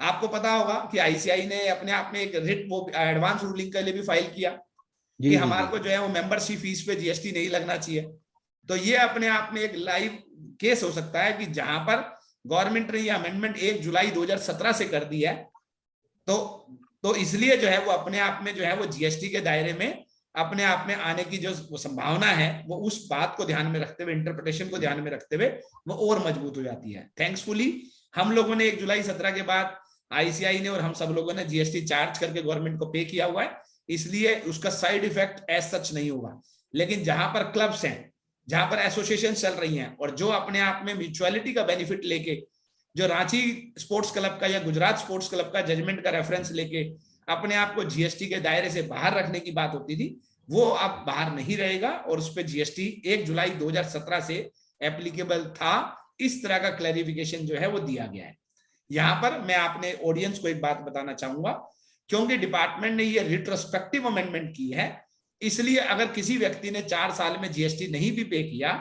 Speaker 1: आपको पता होगा कि आईसीआई ने अपने आप में एक रिट वो एडवांस रूलिंग के लिए भी फाइल किया कि हमारे को जो है वो मेंबरशिप फीस पे जीएसटी नहीं लगना चाहिए। तो ये अपने आप में एक लाइव केस हो सकता है कि जहां पर गवर्नमेंट ने ये अमेंडमेंट 1 जुलाई 2017 से कर दी है, तो इसलिए जो है वो अपने आप में जो है वो जीएसटी के दायरे में अपने आप में आने की जो संभावना है वो उस बात को ध्यान में रखते हुए, इंटरप्रिटेशन को ध्यान में रखते हुए वो और मजबूत हो जाती है। थैंक्सफुली हम लोगों ने 1 जुलाई 17 के बाद आईसीआई ने और हम सब लोगों ने जीएसटी चार्ज करके गवर्नमेंट को पे किया हुआ है, इसलिए उसका साइड इफेक्ट एज सच नहीं होगा। लेकिन जहां पर क्लब्स हैं, जहां पर एसोसिएशन चल रही हैं और जो अपने आप में म्यूचुअलिटी का बेनिफिट लेके, जो रांची स्पोर्ट्स क्लब का या गुजरात स्पोर्ट्स क्लब का जजमेंट का रेफरेंस लेके अपने आप को जीएसटी के दायरे से बाहर रखने की बात होती थी, वो अब बाहर नहीं रहेगा और उस पर जीएसटी 1 जुलाई 2017 से एप्लीकेबल था। इस तरह का क्लैरिफिकेशन जो है वो दिया गया है। यहां पर मैं अपने ऑडियंस को एक बात बताना चाहूंगा क्योंकि डिपार्टमेंट ने ये रिट्रोस्पेक्टिव अमेंडमेंट की है, इसलिए अगर किसी व्यक्ति ने 4 साल में जीएसटी नहीं भी पे किया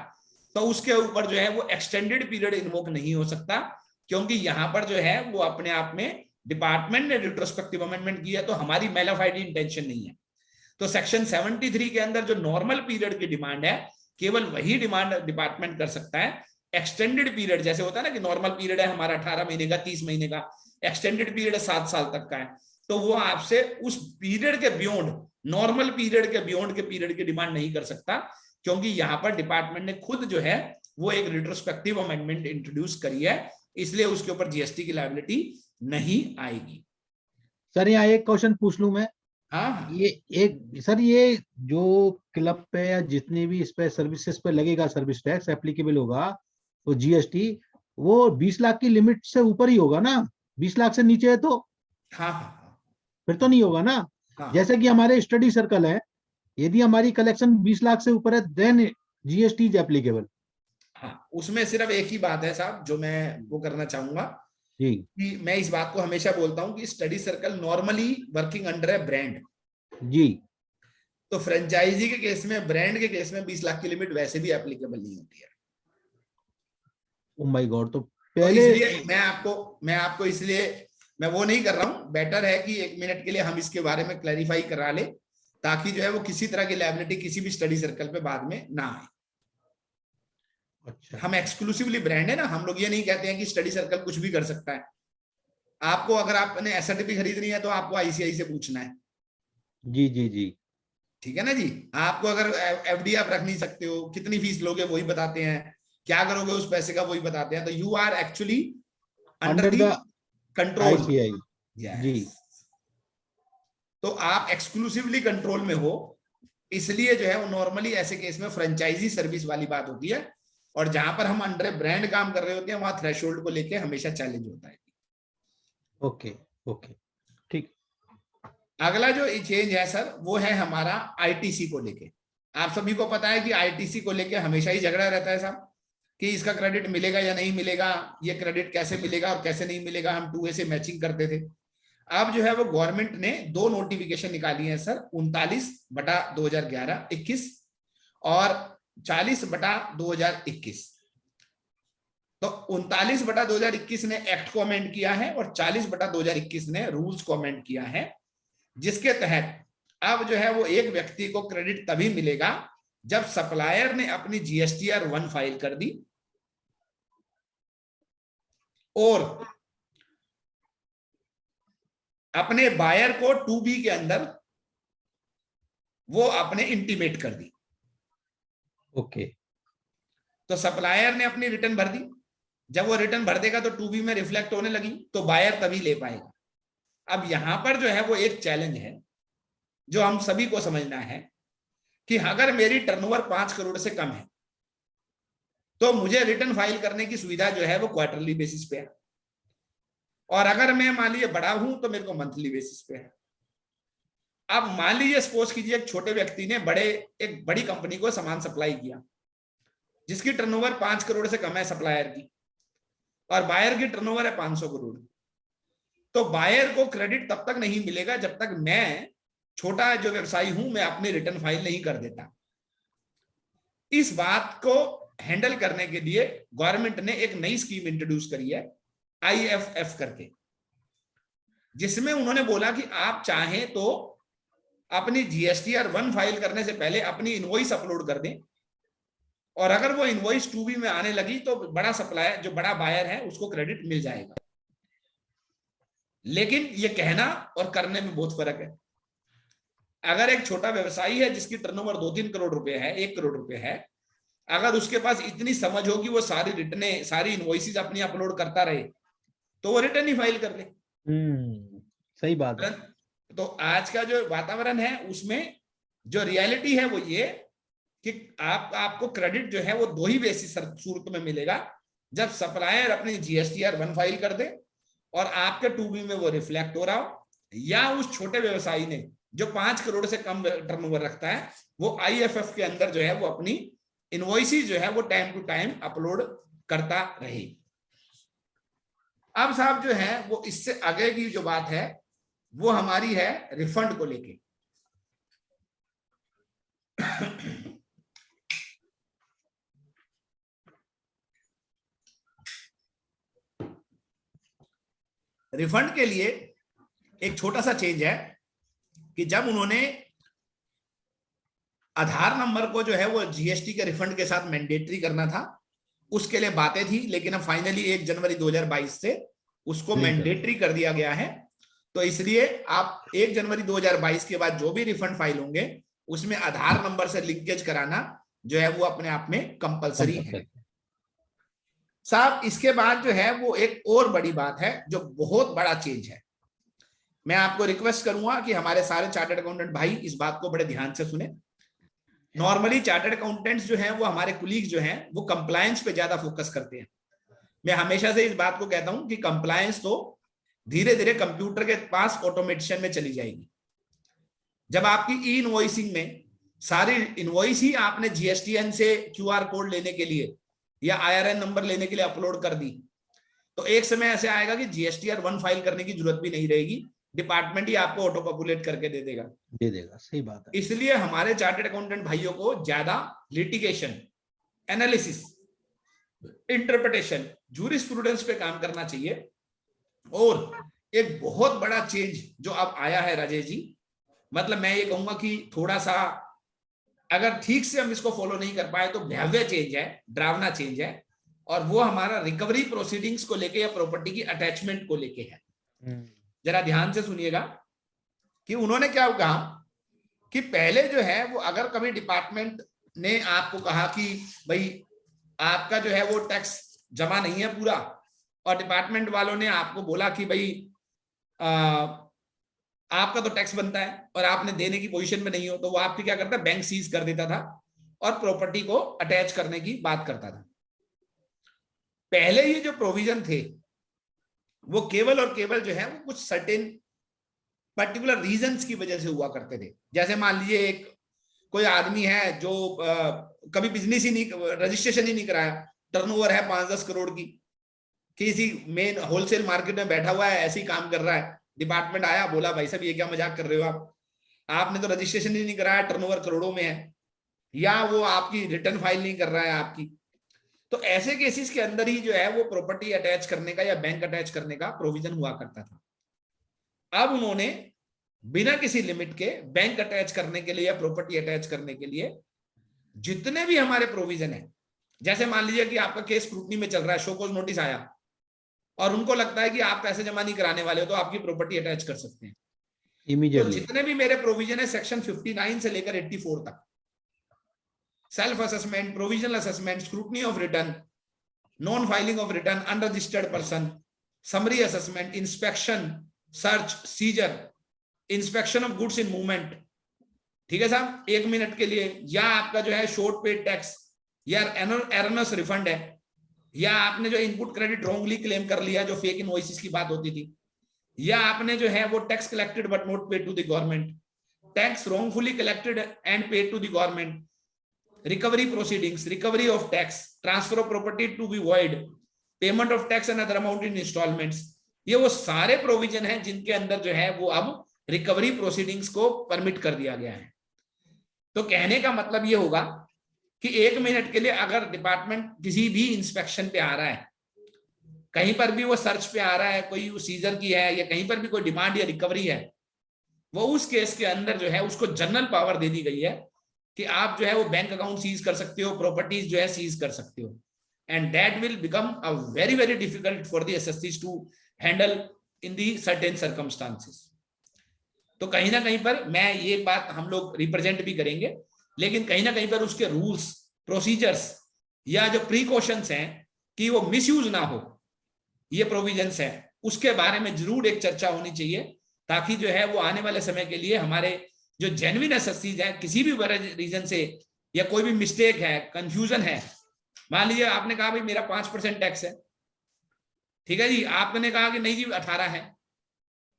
Speaker 1: तो उसके ऊपर जो है वो एक्सटेंडेड पीरियड इन्वोक नहीं हो सकता, क्योंकि यहां पर जो है वो अपने आप में डिपार्टमेंट ने रिट्रोस्पेक्टिव अमेंडमेंट की है, तो हमारी मेलाफाइड इंटेंशन नहीं है। तो सेक्शन 73 के अंदर जो नॉर्मल पीरियड की डिमांड है, केवल वही डिमांड डिपार्टमेंट कर सकता है। एक्सटेंडेड पीरियड जैसे होता है ना कि नॉर्मल पीरियड है हमारा 18 महीने का, 30 महीने का, एक्सटेंडेड पीरियड 7 साल तक का है, तो वो आपसे उस पीरियड के बियॉन्ड, नॉर्मल पीरियड के बियॉन्ड के पीरियड की डिमांड नहीं कर सकता, क्योंकि यहां पर डिपार्टमेंट ने खुद जो है वो एक रिट्रोस्पेक्टिव अमेंडमेंट इंट्रोड्यूस करी है, इसलिए उसके ऊपर जीएसटी की लायबिलिटी नहीं आएगी।
Speaker 2: सर यहाँ एक क्वेश्चन पूछ लूं मैं?
Speaker 1: हाँ,
Speaker 2: ये एक सर, ये जो क्लब पे या जितने भी इस पे सर्विसेज पे लगेगा सर्विस टैक्स एप्लीकेबल होगा, तो जीएसटी वो 20 लाख की लिमिट से ऊपर ही होगा ना? 20 लाख से नीचे है तो
Speaker 1: हाँ, हाँ,
Speaker 2: फिर तो नहीं होगा ना?
Speaker 1: हाँ,
Speaker 2: जैसे कि हमारे स्टडी सर्कल है, यदि हमारी कलेक्शन 20 लाख से ऊपर है देन जीएसटी इज एप्लीकेबल।
Speaker 1: हाँ, उसमें सिर्फ एक ही बात है साहब जो मैं वो करना चाहूंगा
Speaker 2: जी
Speaker 1: कि मैं इस बात को हमेशा बोलता हूं कि study circle normally working under है ब्रांड।
Speaker 2: जी।
Speaker 1: तो फ्रेंचाइजी के केस में, ब्रांड के केस में 20 लाख की लिमिट वैसे भी एप्लीकेबल नहीं होती है।
Speaker 2: ओ माय गॉड, तो
Speaker 1: तो
Speaker 2: पहले
Speaker 1: इसलिए मैं आपको इसलिए मैं वो नहीं कर रहा हूं। बेटर है कि 1 मिनट के लिए हम इसके बारे में क्लैरिफाई करा ले, ताकि जो है वो किसी तरह की लायबिलिटी किसी भी स्टडी सर्कल पे बाद में ना आए।
Speaker 2: अच्छा,
Speaker 1: हम एक्सक्लूसिवली ब्रांड है ना, हम लोग ये नहीं कहते हैं कि स्टडी सर्कल कुछ भी कर सकता है। आपको अगर आपने एसआरटीपी खरीदनी है तो आपको आईसीआई से पूछना है,
Speaker 2: जी जी जी।
Speaker 1: ठीक है ना जी। आपको अगर एफडी आप रख नहीं सकते हो, कितनी फीस लोगे वही बताते हैं, क्या करोगे उस पैसे का वही बताते हैं, तो you are actually under
Speaker 2: under
Speaker 1: the
Speaker 2: the
Speaker 1: control.
Speaker 2: ICI. जी।
Speaker 1: यस, तो आप एक्सक्लूसिवली कंट्रोल में हो, इसलिए जो है वो नॉर्मली ऐसे केस में फ्रेंचाइजी सर्विस वाली बात होती है, और जहां पर हम अंडर ब्रांड काम कर रहे होते हैं वहां थ्रेशोल्ड को लेके हमेशा चैलेंज होता है।
Speaker 2: ओके ओके, ठीक।
Speaker 1: अगला जो चेंज है सर वो है हमारा आईटीसी को लेके। आप सभी को पता है कि आईटीसी को लेके हमेशा ही झगड़ा रहता है साहब कि इसका क्रेडिट मिलेगा या नहीं मिलेगा, ये क्रेडिट कैसे मिलेगा और कैसे नहीं मिलेगा। हम 2A से मैचिंग करते थे। अब जो है वो गवर्नमेंट ने 2 नोटिफिकेशन निकाली है सर, 39/2011-21 और 40/2021। तो 39/2021 ने एक्ट को अमेंड किया है और 40/2021 ने रूल्स को अमेंड किया है, जिसके तहत अब जो है वो एक व्यक्ति को क्रेडिट तभी मिलेगा जब सप्लायर ने अपनी जीएसटीआर 1 फाइल कर दी और अपने बायर को 2B के अंदर वो अपने इंटीमेट कर दी।
Speaker 2: ओके।
Speaker 1: तो सप्लायर ने अपनी रिटर्न भर दी, जब वो रिटर्न भर देगा तो 2B में रिफ्लेक्ट होने लगी, तो बायर तभी ले पाएगा। अब यहां पर जो है वो एक चैलेंज है जो हम सभी को समझना है कि अगर मेरी टर्नओवर 5 करोड़ से कम है तो मुझे रिटर्न फाइल करने की सुविधा जो है वो क्वार्टरली बेसिस पे है, और अगर मैं मान लीजिए बड़ा हूं तो मेरे को मंथली बेसिस पे है। अब मान लीजिए सपोज कीजिए एक छोटे व्यक्ति ने एक बड़ी कंपनी को सामान सप्लाई किया जिसकी टर्नओवर 5 करोड़ से कम है सप्लायर की, और बायर की टर्नओवर है 500 करोड़। तो बायर को क्रेडिट तब तक नहीं मिलेगा जब तक मैं छोटा जो व्यवसायी हूं मैं अपनी रिटर्न फाइल नहीं कर देता। इस बात को हैंडल करने के लिए गवर्नमेंट ने एक नई स्कीम इंट्रोड्यूस करी है IFF करके, जिसमें उन्होंने बोला कि आप चाहें तो अपनी जीएसटीआर 1 फाइल करने से पहले अपनी इनवॉइस अपलोड कर दें, और अगर वो इनवॉइस 2B में आने लगी तो बड़ा सप्लायर जो बड़ा बायर है उसको क्रेडिट मिल जाएगा। लेकिन ये कहना और करने में बहुत फर्क है। अगर एक छोटा व्यवसायी है जिसकी टर्नओवर 2-3 करोड़ रुपए है, 1 करोड़ रुपए है, अगर उसके पास इतनी समझ हो कि वो सारी रिटर्नें, सारी इनवॉइसेस अपनी अपलोड करता रहे तो वो रिटर्न ही फाइल कर ले।
Speaker 2: सही बात है।
Speaker 1: तो आज का जो वातावरण है उसमें जो रियलिटी है वो ये कि आपको क्रेडिट जो है वो 2 ही बेसिस सूरत में मिलेगा, जब सप्लायर अपनी जीएसटीआर 1 फाइल कर दे और आपके 2B में वो रिफ्लेक्ट हो रहा हो, या उस छोटे व्यवसायी ने जो 5 करोड़ से कम टर्नओवर रखता है वो IFF के अंदर जो है वो अपनी इनवॉइसेस जो है वो टाइम टू टाइम अपलोड करता रहे। अब साहब जो है वो इससे आगे की जो बात है वो हमारी है रिफंड को लेके। रिफंड के लिए एक छोटा सा चेंज है कि जब उन्होंने आधार नंबर को जो है वो जीएसटी के रिफंड के साथ मैंडेटरी करना था, उसके लिए बातें थी, लेकिन अब फाइनली 1 जनवरी 2022 से उसको मैंडेटरी कर दिया गया है। तो इसलिए आप 1 जनवरी 2022 के बाद जो भी रिफंड फाइल होंगे उसमें आधार नंबर से लिंकेज कराना जो है वो अपने आप में कंपलसरी है साहब। इसके बाद जो है वो एक और बड़ी बात है जो बहुत बड़ा चेंज है। मैं आपको रिक्वेस्ट करूंगा कि हमारे सारे चार्टर्ड अकाउंटेंट भाई इस बात को बड़े ध्यान से सुने। नॉर्मली चार्टर्ड अकाउंटेंट्स जो हैं वो हमारे कुलीग्स जो हैं वो कंप्लायंस पे ज्यादा फोकस करते हैं। मैं हमेशा से इस बात को कहता हूं कि कंप्लायंस तो धीरे धीरे कंप्यूटर के पास ऑटोमेशन में चली जाएगी। जब आपकी ई इनवॉइसिंग में सारी इनवॉइस ही आपने जीएसटीएन से क्यूआर कोड लेने के लिए या आईआरएन नंबर लेने के लिए अपलोड कर दी, तो एक समय ऐसे आएगा कि जीएसटीआर 1 फाइल करने की जरूरत भी नहीं रहेगी, डिपार्टमेंट ही आपको ऑटो पॉपुलेट करके दे देगा।
Speaker 2: सही बात है।
Speaker 1: इसलिए हमारे चार्टर्ड अकाउंटेंट भाइयों को ज्यादा लिटिगेशन, एनालिसिस, इंटरप्रिटेशन, जूरिस्प्रूडेंस पे काम करना चाहिए। और एक बहुत बड़ा चेंज जो अब आया है राजेश जी, मतलब मैं ये कहूंगा कि थोड़ा सा अगर ठीक से हम इसको फॉलो नहीं कर पाए तो भव्य चेंज है, डरावना चेंज है, और वो हमारा रिकवरी प्रोसीडिंग्स को लेके या प्रॉपर्टी की अटैचमेंट को लेके है। जरा ध्यान से सुनिएगा कि उन्होंने क्या कहा कि पहले जो है वो अगर कभी डिपार्टमेंट ने आपको कहा कि भाई आपका जो है वो टैक्स जमा नहीं है पूरा, और डिपार्टमेंट वालों ने आपको बोला कि भाई आपका तो टैक्स बनता है और आपने देने की पोजीशन में नहीं हो, तो वो आपकी क्या करता है, बैंक सीज कर देता था और प्रॉपर्टी को अटैच करने की बात करता था। पहले ये जो प्रोविजन थे वो केवल और केवल जो है वो कुछ सर्टेन पर्टिकुलर रीजंस की वजह से हुआ करते थे। जैसे मान लीजिए एक कोई आदमी है जो कभी बिजनेस ही नहीं, रजिस्ट्रेशन ही नहीं कराया, टर्नओवर है 5-10 करोड़ की, किसी मेन होलसेल मार्केट में बैठा हुआ है, ऐसे ही काम कर रहा है, डिपार्टमेंट आया बोला भाई साहब ये क्या मजाक कर रहे हो आपने तो रजिस्ट्रेशन ही नहीं कराया, टर्नओवर करोड़ों में है, या वो आपकी रिटर्न फाइल नहीं कर रहा है आपकी। तो ऐसे केसेस के अंदर ही जो है वो प्रॉपर्टी अटैच करने का या बैंक अटैच करने का प्रोविजन हुआ करता था। अब उन्होंने बिना किसी लिमिट के बैंक अटैच करने के लिए या प्रॉपर्टी अटैच करने के लिए जितने भी हमारे प्रोविजन है, जैसे मान लीजिए कि आपका केस स्क्रूटनी में चल रहा है, शो कॉज नोटिस आया और उनको लगता है कि आप पैसे जमा नहीं कराने वाले हो, तो आपकी प्रॉपर्टी अटैच कर सकते हैं इमीडिएटली। तो जितने भी मेरे प्रोविजन है सेक्शन 59 से लेकर 84 तक, self assessment, provisional assessment, scrutiny of return, non filing of return, unregistered person, summary assessment, inspection, search, seizure, inspection of goods in movement, ठीक है साहब 1 मिनट के लिए, या आपका जो है शॉर्ट पेड टैक्स या एरनस रिफंड है, या आपने जो इनपुट क्रेडिट रॉन्गली क्लेम कर लिया जो फेक इनवॉइसेस की बात होती थी, या आपने जो है वो tax collected but not paid to the government, tax wrongfully collected and paid to the government, recovery proceedings, recovery of tax, transfer of property to be void, payment of tax and other amount in instalments, ये वो सारे provision हैं जिनके अंदर जो है वो अब रिकवरी प्रोसीडिंग्स को परमिट कर दिया गया है। तो कहने का मतलब ये होगा कि 1 मिनट के लिए अगर डिपार्टमेंट किसी भी इंस्पेक्शन पे आ रहा है, कहीं पर भी वो सर्च पे आ रहा है, कोई सीजर की है या कहीं पर भी कोई डिमांड या रिकवरी है, वो उस केस के अंदर जो है उसको जनरल पावर दे दी गई है कि आप जो है वो बैंक अकाउंट सीज कर सकते हो, प्रॉपर्टीज जो है सीज कर सकते हो, and that will become a very very difficult for the एसएससीज to handle in the certain circumstances. तो कहीं ना कहीं पर मैं ये बात हम लोग रिप्रेजेंट भी करेंगे, लेकिन कहीं ना कहीं पर उसके रूल्स, प्रोसीजर्स या जो प्रिकॉशंस हैं कि वो मिसयूज ना हो, ये प्रोविजंस है, उसके बारे में जरूर एक चर्चा होनी चाहिए, ताकि जो है वो आने वाले समय के लिए हमारे जो जेन्युइन एसएससीज हैं, किसी भी रीजन से या कोई भी मिस्टेक है, कंफ्यूजन है, मान लीजिए आपने कहा भाई मेरा 5% टैक्स है, ठीक है जी, आपने कहा कि नहीं जी 18 है,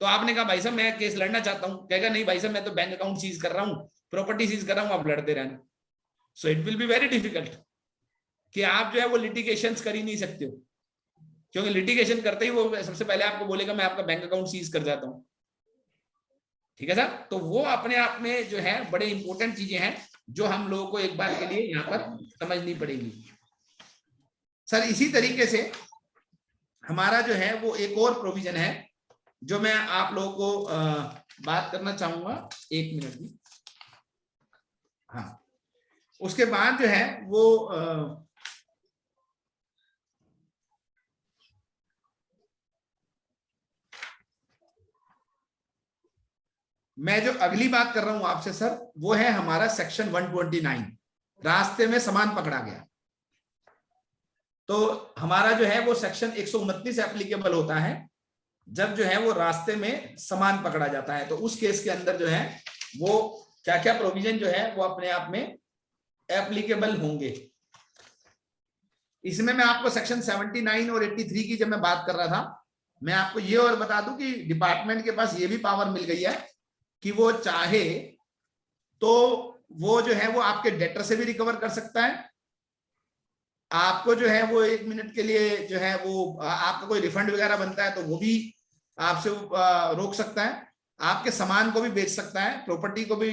Speaker 1: तो आपने कहा भाई साहब मैं केस लड़ना चाहता हूं, कहेगा नहीं भाई साहब मैं तो बैंक अकाउंट सीज कर रहा हूं, प्रॉपर्टी सीज कर रहा हूं, आप लड़ते रहना। So it will be very difficult कि आप जो है वो लिटिगेशन कर ही नहीं सकते हो, क्योंकि लिटिगेशन करते ही वो सबसे पहले आपको बोलेगा मैं आपका बैंक अकाउंट सीज कर जाता हूं। ठीक है सर। तो वो अपने आप में जो है बड़े इंपॉर्टेंट चीजें हैं जो हम लोगों को एक बार के लिए यहाँ पर समझनी पड़ेगी। सर इसी तरीके से हमारा जो है वो एक और प्रोविजन है जो मैं आप लोगों को बात करना चाहूंगा, 1 मिनट में। हाँ, उसके बाद जो है वो मैं जो अगली बात कर रहा हूं आपसे सर, वो है हमारा सेक्शन 129, रास्ते में सामान पकड़ा गया। तो हमारा जो है वो सेक्शन 129 एप्लीकेबल होता है जब जो है वो रास्ते में सामान पकड़ा जाता है। तो उस केस के अंदर जो है वो क्या क्या प्रोविजन जो है वो अपने आप में एप्लीकेबल होंगे। इसमें मैं आपको सेक्शन 79 और 83 की जब मैं बात कर रहा था, मैं आपको ये और बता दूं कि डिपार्टमेंट के पास ये भी पावर मिल गई है कि वो चाहे तो वो जो है वो आपके डेटर से भी रिकवर कर सकता है। आपको जो है वो 1 मिनट के लिए जो है वो आपका कोई रिफंड वगैरह बनता है तो वो भी आपसे रोक सकता है। आपके सामान को भी बेच सकता है, प्रॉपर्टी को भी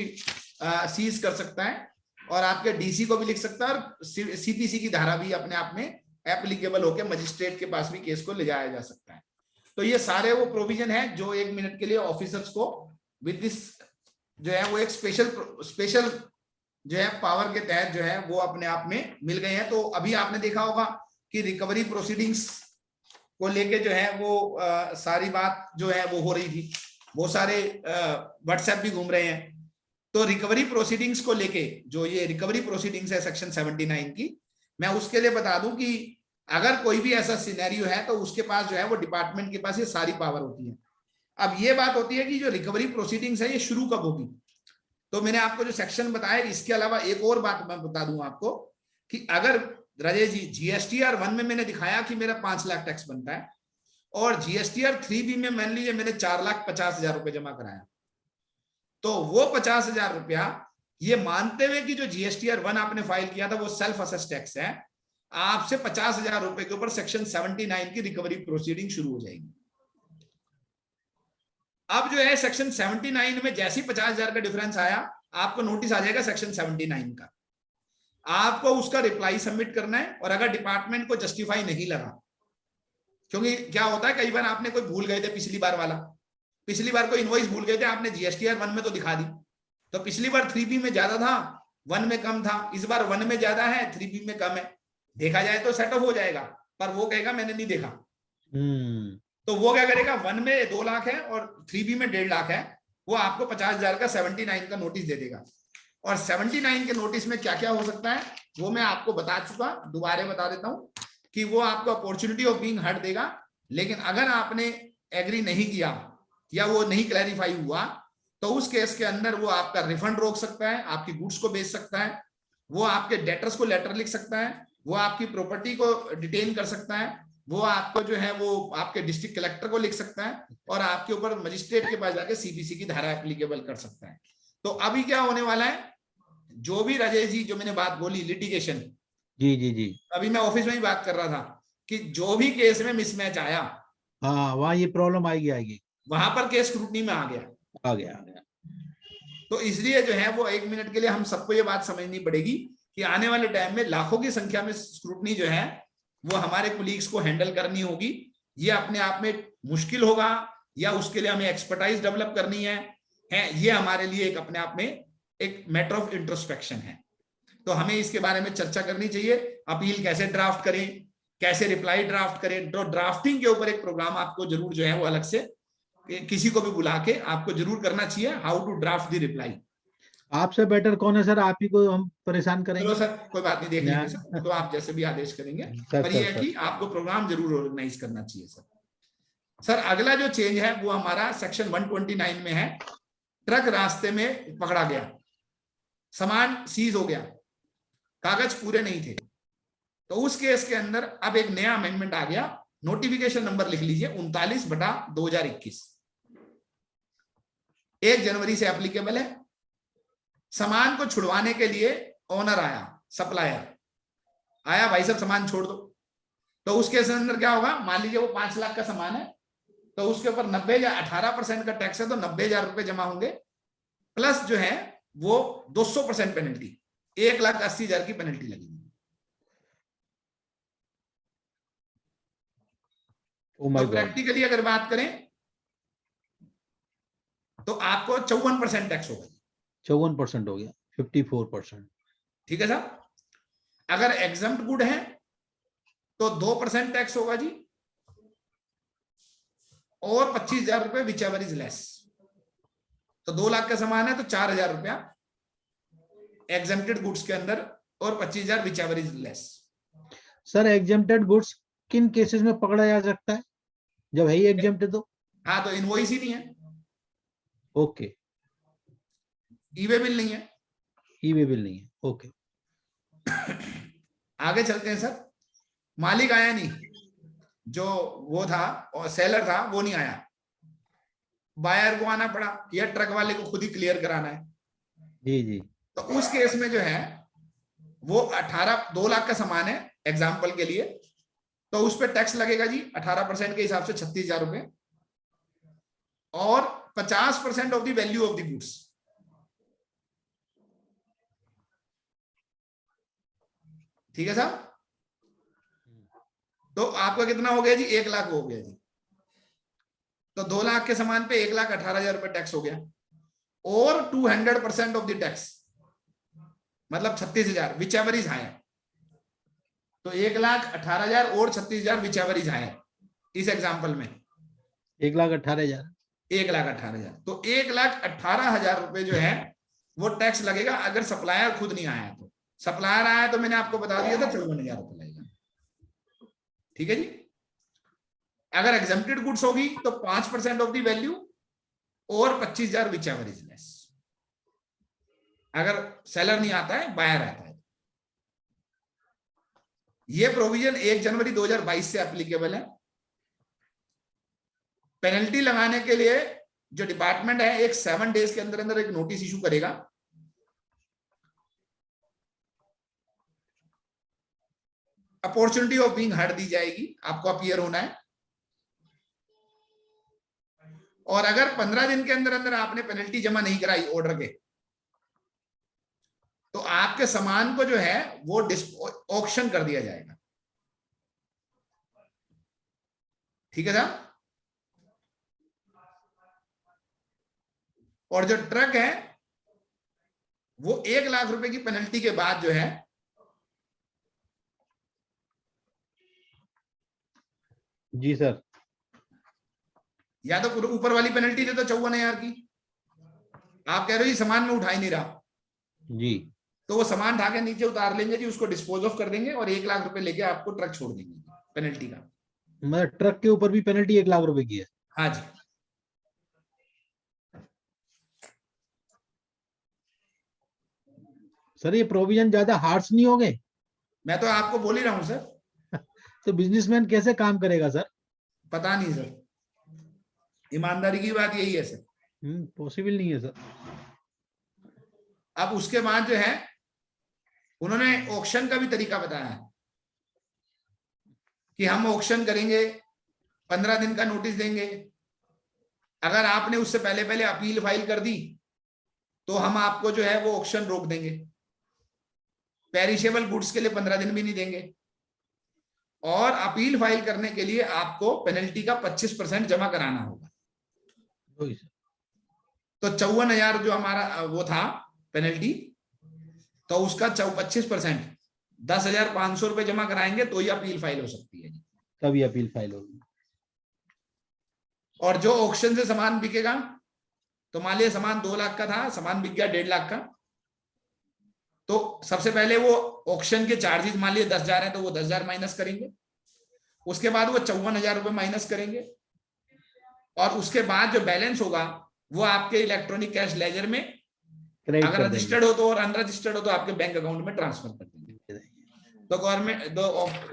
Speaker 1: सीज कर सकता है, और आपके डीसी को भी लिख सकता है, और सीपीसी की धारा भी अपने आप में एप्लीकेबल होकर मजिस्ट्रेट के पास भी केस को ले जाया जा सकता है। तो ये सारे वो प्रोविजन है जो 1 मिनट के लिए ऑफिसर्स को विद दिस जो है वो एक स्पेशल जो है पावर के तहत जो है वो अपने आप में मिल गए हैं। तो अभी आपने देखा होगा कि रिकवरी प्रोसीडिंग्स को लेके जो है वो सारी बात जो है वो हो रही थी, वो सारे व्हाट्सएप भी घूम रहे हैं। तो रिकवरी प्रोसीडिंग्स को लेके जो ये रिकवरी प्रोसीडिंग्स है सेक्शन 79 की, मैं उसके लिए बता दूं कि अगर कोई भी ऐसा सिनेरियो है तो उसके पास जो है वो डिपार्टमेंट के पास ये सारी पावर होती है। अब ये बात होती है कि जो रिकवरी प्रोसीडिंग्स है ये शुरू कब होगी। तो मैंने आपको जो सेक्शन बताया, इसके अलावा एक और बात मैं बता दूं आपको कि अगर राजेश जी जीएसटीआर 1 में मैंने दिखाया कि मेरा 5 लाख टैक्स बनता है, और जीएसटीआर 3B में मान लीजिए मैंने 4,50,000 रुपए जमा कराया, तो वो 50,000 रुपया ये मानते हुए कि जो जीएसटीआर 1 आपने फाइल किया था वो सेल्फ असेस टैक्स है, आपसे 50,000 रुपए के ऊपर सेक्शन 79 की रिकवरी प्रोसीडिंग शुरू हो जाएगी। अब जो है सेक्शन 79 में जैसे ही 50,000 का डिफरेंस आया, आपको नोटिस आ जाएगा सेक्शन 79 का, आपको उसका रिप्लाई सबमिट करना है। और अगर डिपार्टमेंट को जस्टिफाई नहीं लगा, क्योंकि क्या होता है कई बार आपने कोई भूल गए थे, पिछली बार वाला, पिछली बार कोई इनवॉइस भूल गए थे आपने, जीएसटीआर 1 में तो दिखा दी, तो पिछली बार 3B में ज्यादा था, 1 में कम था, इस बार 1 में ज्यादा है 3B में कम है, देखा जाए तो सेट ऑफ हो जाएगा, पर वो कहेगा मैंने नहीं देखा। तो वो क्या करेगा, 1 में 2 लाख है और 3B में 1.5 लाख है, वो आपको 50,000 का 79 का नोटिस दे देगा। और 79 के नोटिस में क्या क्या हो सकता है वो मैं आपको बता चुका, दोबारा बता देता हूं कि वो आपको अपॉर्चुनिटी ऑफ बीइंग हर्ड देगा, लेकिन अगर आपने एग्री नहीं किया या वो नहीं क्लैरिफाई हुआ तो उस केस के अंदर वो आपका रिफंड रोक सकता है, आपकी गुड्स को बेच सकता है, वो आपके डेटर्स को लेटर लिख सकता है, वो आपकी प्रॉपर्टी को डिटेन कर सकता है, वो आपको जो है वो आपके डिस्ट्रिक्ट कलेक्टर को लिख सकता है, और आपके ऊपर मजिस्ट्रेट के पास जाके सीपीसी की धारा एप्लीकेबल कर सकता है। तो अभी क्या होने वाला है, जो भी राजेश जी जो मैंने बात बोली लिटिगेशन, जी अभी मैं ऑफिस में ही बात कर रहा था कि जो भी केस में मिसमैच आया,
Speaker 2: हाँ वहां ये प्रॉब्लम आएगी, वहां
Speaker 1: पर केस स्क्रूटनी में आ गया। तो इसलिए जो है वो 1 मिनट के लिए हम सबको ये बात समझनी पड़ेगी कि आने वाले टाइम में लाखों की संख्या में स्क्रूटनी जो है वो हमारे कोलीग्स को हैंडल करनी होगी। ये अपने आप में मुश्किल होगा या उसके लिए हमें एक्सपर्टाइज डेवलप करनी है, ये हमारे लिए एक अपने आप में एक मैटर ऑफ इंट्रोस्पेक्शन है। तो हमें इसके बारे में चर्चा करनी चाहिए, अपील कैसे ड्राफ्ट करें, कैसे रिप्लाई ड्राफ्ट करें। तो ड्राफ्टिंग के ऊपर एक प्रोग्राम आपको जरूर जो है वो अलग से किसी को भी बुला के आपको जरूर करना चाहिए, how to draft the reply.
Speaker 2: आपसे बेटर कौन है सर, आप ही को हम परेशान करेंगे।
Speaker 1: चलो सर कोई बात नहीं, देख लेंगे सर, तो आप जैसे भी आदेश करेंगे, पर यह है कि आपको प्रोग्राम जरूर ऑर्गेनाइज करना चाहिए सर। सर अगला जो चेंज है वो हमारा सेक्शन 129 में है, ट्रक रास्ते में पकड़ा गया, सामान सीज हो गया, कागज पूरे नहीं थे, तो उस केस के अंदर अब एक नया अमेंडमेंट आ गया, नोटिफिकेशन नंबर लिख लीजिए 39/2021, 1 जनवरी से एप्लीकेबल है। सामान को छुड़वाने के लिए ओनर आया, सप्लायर आया, भाई साहब सामान छोड़ दो, तो उस केस के अंदर क्या होगा, मान लीजिए वो 5 लाख का सामान है, तो उसके ऊपर 90 या 18% का टैक्स है, तो 90,000 रुपए जमा होंगे, प्लस जो है वो 200% पेनल्टी, 1,80,000 की पेनल्टी लगेगी। तो प्रैक्टिकली अगर बात करें तो आपको 54% टैक्स होगा।
Speaker 2: 54% हो गया, 54%।
Speaker 1: ठीक है साहब। अगर एग्जम्प्ट गुड है तो 2% टैक्स होगा जी, और 25,000 रुपए विच एवर इज लेस। तो 2 लाख का सामान है तो 4,000 रुपया एग्जम्प्टेड गुड्स के अंदर, और 25,000 which ever is less.
Speaker 2: Sir exempted goods किन केसेस में पकड़ा जा सकता है, जब है ही एग्जेम्प्टेड तो?
Speaker 1: हाँ, तो इनवॉइस ही नहीं है,
Speaker 2: ओके,
Speaker 1: ई-वे बिल नहीं है,
Speaker 2: ई-वे बिल नहीं है, ओके।
Speaker 1: आगे चलते हैं सर। मालिक आया नहीं, जो वो था और सेलर था वो नहीं आया, बायर को आना पड़ा, या ट्रक वाले को खुद ही क्लियर कराना है।
Speaker 2: जी जी।
Speaker 1: तो उस केस में जो है वो 2 लाख का सामान है एग्जाम्पल के लिए, तो उस पर टैक्स लगेगा जी 18% के हिसाब से 36,000 रुपए, और 50% of the value of the goods. ठीक है साहब। तो आपका कितना हो गया जी? 1 लाख हो गया जी। तो 2 लाख के सामान पे 1,18,000 रुपए टैक्स हो गया, और 200% ऑफ द टैक्स, मतलब 36,000 विच एवर इज हायर। तो 1,18,000 और 36,000 विच एवर इज हायर इस एग्जाम्पल में
Speaker 2: 1,18,000।
Speaker 1: 1,18,000। तो 1,18,000 रुपए जो है वो टैक्स लगेगा अगर सप्लायर खुद नहीं आया तो। सप्लायर आया तो मैंने आपको बता दिया था 54,000 रुपए लगेगा। ठीक है जी। अगर एग्जम्प्टेड गुड्स होगी तो 5% ऑफ द वैल्यू और 25,000 विच एवर इज लेस। अगर सेलर नहीं आता है, बायर आता है। ये प्रोविजन 1 जनवरी 2022 से एप्लीकेबल है। पेनल्टी लगाने के लिए जो डिपार्टमेंट है एक 7 डेज के अंदर अंदर एक नोटिस इशू करेगा। अपॉर्चुनिटी ऑफ बीइंग हर्ड दी जाएगी, आपको अपीयर होना है, और अगर 15 दिन के अंदर अंदर आपने पेनल्टी जमा नहीं कराई ऑर्डर के, तो आपके सामान को जो है वो ऑक्शन कर दिया जाएगा। ठीक है साहब। और जो ट्रक है वो 1 लाख रुपए की पेनल्टी के बाद जो है,
Speaker 2: जी सर,
Speaker 1: या तो ऊपर वाली पेनल्टी दे दो 54,000 की, आप कह रहे हो जी सामान में उठा ही नहीं रहा
Speaker 2: जी,
Speaker 1: तो वो सामान उठा के नीचे उतार लेंगे जी, उसको डिस्पोज ऑफ कर देंगे और 1 लाख रुपए लेके आपको ट्रक छोड़ देंगे पेनल्टी का।
Speaker 2: मतलब ट्रक के ऊपर भी पेनल्टी 1 लाख रुपए की है?
Speaker 1: हाँ जी।
Speaker 2: सर ये प्रोविजन ज्यादा हार्श नहीं हो गए?
Speaker 1: मैं तो आपको बोल ही रहा हूं सर।
Speaker 2: तो बिजनेसमैन कैसे काम करेगा सर?
Speaker 1: पता नहीं सर, ईमानदारी की बात यही है सर।
Speaker 2: पॉसिबल नहीं है सर।
Speaker 1: अब उसके बाद जो है उन्होंने ऑक्शन का भी तरीका बताया है कि हम ऑक्शन करेंगे, 15 दिन का नोटिस देंगे, अगर आपने उससे पहले पहले अपील फाइल कर दी तो हम आपको जो है वो ऑक्शन रोक देंगे। पेरिशेबल गुड्स के लिए 15 दिन भी नहीं देंगे, और अपील फाइल करने के लिए आपको पेनल्टी का 25% जमा कराना होगा। तो 54,000 जो हमारा वो था पेनल्टी, तो उसका 25% 10,500 रुपए जमा कराएंगे तो ही अपील फाइल हो सकती है,
Speaker 2: तभी अपील फाइल होगी।
Speaker 1: और जो ऑक्शन से सामान बिकेगा, तो मान लिया सामान 2 लाख का था, सामान बिक गया 1.5 लाख का, तो सबसे पहले वो ऑक्शन के चार्जेस मान लिया 10,000 है तो वो 10,000 माइनस करेंगे, उसके बाद वो 54,000 रुपए माइनस करेंगे, और उसके बाद जो बैलेंस होगा वो आपके इलेक्ट्रॉनिक कैश लेजर में अगर रजिस्टर्ड हो तो, और अनरजिस्टर्ड हो तो आपके बैंक अकाउंट में ट्रांसफर कर देंगे। तो गवर्नमेंट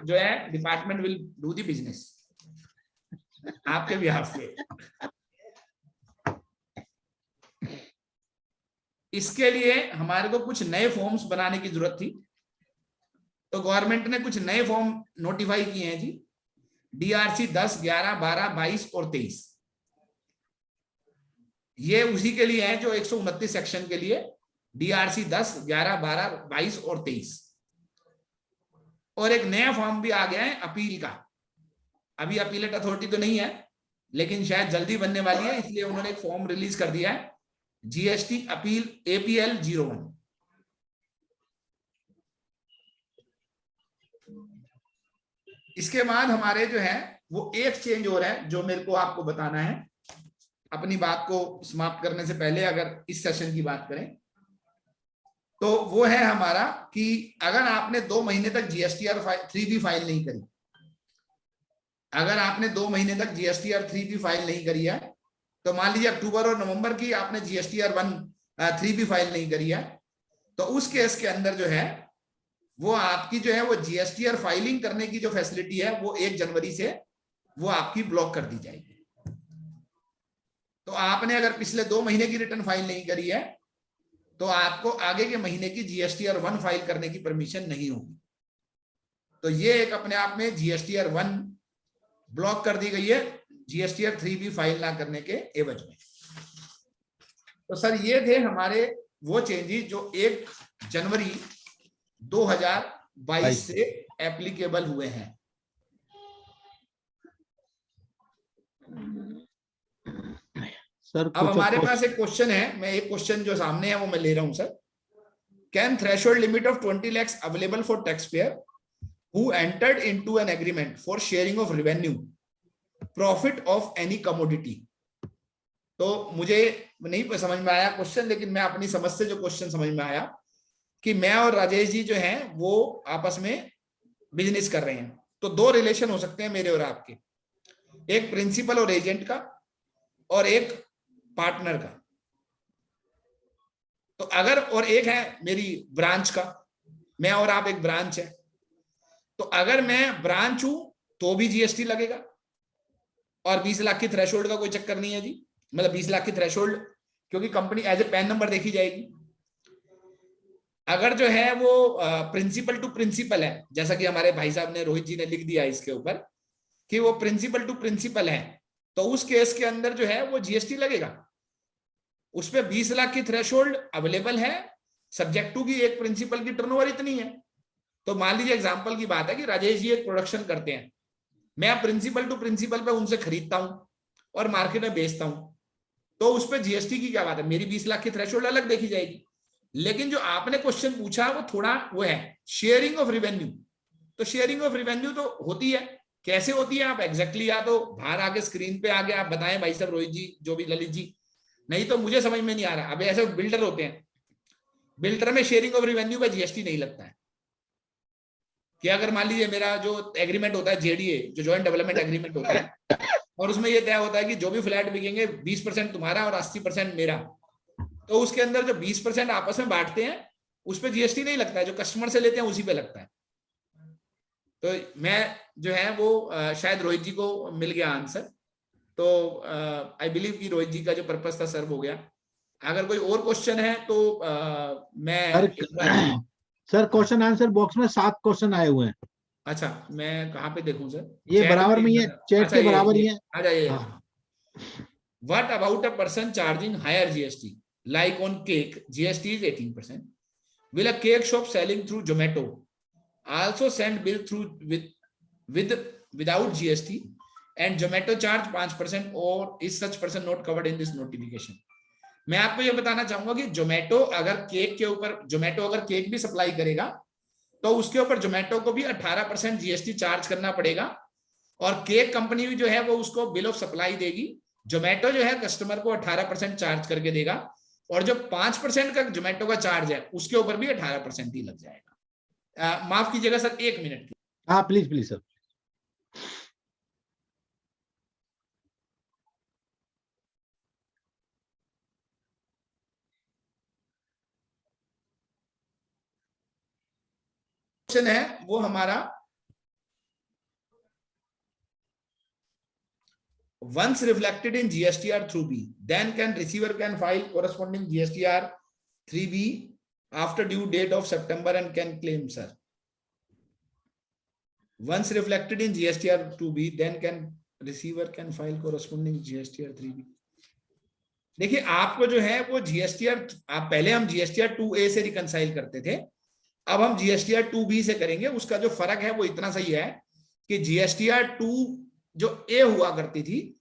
Speaker 1: जो है department will do the business आपके बिहाफ पे। इसके लिए हमारे को कुछ नए फॉर्म्स बनाने की जरूरत थी, तो गवर्नमेंट ने कुछ नए फॉर्म नोटिफाई किए हैं जी, DRC 10, 11, 12, 22 और 23। ये उसी के लिए है जो 129 सेक्शन के लिए DRC 10, 11, 12, 22 और 23। और एक नया फॉर्म भी आ गया है अपील का। अभी अपीलेट अथॉरिटी तो नहीं है, लेकिन शायद जल्दी बनने वाली है, इसलिए उन्होंने एक फॉर्म रिलीज कर दिया है, GST अपील APL 01। इसके बाद हमारे जो है वो एक चेंज हो रहा है जो मेरे को आपको बताना है अपनी बात को समाप्त करने से पहले, अगर इस सेशन की बात करें तो वो है हमारा कि अगर आपने 2 महीने तक GSTR 3B फाइल नहीं करी, अगर आपने 2 महीने तक GSTR 3B फाइल नहीं करी है, तो मान लीजिए अक्टूबर और नवंबर की आपने GSTR 3B फाइल नहीं करी है, तो उस केस के अंदर जो है वो आपकी जो है वो GSTR फाइलिंग करने की जो फैसिलिटी है वो 1 जनवरी से वो आपकी ब्लॉक कर दी जाएगी। तो आपने अगर पिछले 2 महीने की रिटर्न फाइल नहीं करी है तो आपको आगे के महीने की GSTR 1 फाइल करने की परमिशन नहीं होगी। तो ये एक अपने आप में GSTR 1 ब्लॉक कर दी गई है GSTR 3B फाइल ना करने के एवज में। तो सर ये थे हमारे वो चेंजेस जो 1 जनवरी 2022 से एप्लीकेबल हुए हैं।
Speaker 2: सर
Speaker 1: अब हमारे पास एक क्वेश्चन है, मैं एक क्वेश्चन जो सामने है वो मैं ले रहा हूं sir. Can threshold limit of 20 lakhs available for tax payer who entered into an agreement for sharing of revenue profit of any commodity. तो मुझे नहीं समझ में आया क्वेश्चन, लेकिन मैं अपनी समझ से जो क्वेश्चन समझ में आया कि मैं और राजेश जी जो हैं वो आपस में बिजनेस कर रहे हैं, तो 2 रिलेशन हो सकते हैं मेरे और आपके, एक प्रिंसिपल और एजेंट का और एक पार्टनर का। तो अगर और एक है मेरी ब्रांच का, मैं और आप एक ब्रांच है, तो अगर मैं ब्रांच हूं तो भी GST लगेगा और 20 लाख की थ्रेशोल्ड का कोई चक्कर नहीं है जी, मतलब 20 लाख की थ्रेशोल्ड, क्योंकि company as a PAN number देखी जाएगी। अगर जो है वो प्रिंसिपल टू प्रिंसिपल है, जैसा कि हमारे भाई साहब ने, रोहित जी ने लिख दिया इसके ऊपर कि वो प्रिंसिपल टू प्रिंसिपल है, तो उस केस के अंदर जो है वो GST लगेगा। उसपे 20 लाख की थ्रेशोल्ड अवेलेबल है, सब्जेक्ट टू की एक प्रिंसिपल की टर्नओवर इतनी है। तो मान लीजिए एग्जांपल की बात है कि राजेश जी एक प्रोडक्शन करते हैं, मैं प्रिंसिपल टू प्रिंसिपल पे उनसे खरीदता हूं और मार्केट में बेचता हूं, तो उस पर GST की क्या बात है, मेरी 20 लाख की थ्रेशोल्ड अलग देखी जाएगी। लेकिन जो आपने क्वेश्चन पूछा वो थोड़ा वो है शेयरिंग ऑफ रिवेन्यू। तो शेयरिंग ऑफ रिवेन्यू तो होती है, कैसे होती है आप एग्जैक्टली या तो बाहर आके स्क्रीन पे आके आप बताएं भाई साहब, रोहित जी, जो भी, ललित जी, नहीं तो मुझे समझ में नहीं आ रहा। अब ऐसे बिल्डर होते हैं, बिल्डर में शेयरिंग ऑफ रिवेन्यू पे GST नहीं लगता है कि अगर मान लीजिए मेरा जो एग्रीमेंट होता है JDA, जो जॉइंट डेवलपमेंट एग्रीमेंट होता है, और उसमें यह तय होता है कि जो भी फ्लैट बिकेंगे 20% तुम्हारा और 80% मेरा, तो उसके अंदर जो 20% आपस में बांटते हैं उस पर GST नहीं लगता है, जो कस्टमर से लेते हैं उसी पे लगता है। तो मैं जो है वो शायद रोहित जी को मिल गया आंसर, तो आई बिलीव कि रोहित जी का जो पर्पस था सर्व हो गया। अगर कोई और क्वेश्चन है तो मैं
Speaker 2: सर क्वेश्चन आंसर बॉक्स में 7 क्वेश्चन आए हुए हैं।
Speaker 1: अच्छा, मैं कहाँ पे देखूं सर?
Speaker 2: ये बराबर में ही है, चैट
Speaker 1: अच्छा,
Speaker 2: के बराबर ही है।
Speaker 1: आ जाइए।
Speaker 2: हाँ।
Speaker 1: What about a person charging higher GST? Like on cake, GST is 18%. Will a cake shop selling through Zomato also send bill through without GST and Zomato charge 5%, or is such person not covered in this notification? मैं आपको ये बताना चाहूंगा कि जोमेटो अगर cake के ऊपर, जोमेटो अगर केक भी सप्लाई करेगा तो उसके ऊपर जोमेटो को भी 18% GST चार्ज करना पड़ेगा, और केक कंपनी जो है वो उसको बिल ऑफ सप्लाई देगी। जोमेटो जो है कस्टमर को 18% चार्ज करके देगा, और जो 5% का जोमेटो का चार्ज है उसके ऊपर भी 18% ही लग जाएगा। माफ कीजिएगा सर, 1 मिनट।
Speaker 2: हाँ प्लीज प्लीज सर।
Speaker 1: क्वेश्चन है वो हमारा, once reflected in GSTR through B, then can receiver can file corresponding GSTR 3B after due date of September and can claim, sir. Once reflected in GSTR 2B, then can receiver can file corresponding GSTR 3B. देखिए आपको जो है वो GSTR, आप पहले हम GSTR 2A से reconcile करते थे, अब हम जीएसटीआर 2B से करेंगे। उसका जो फर्क है वो इतना सही है कि जीएसटीआर 2 जो ए हुआ करती थी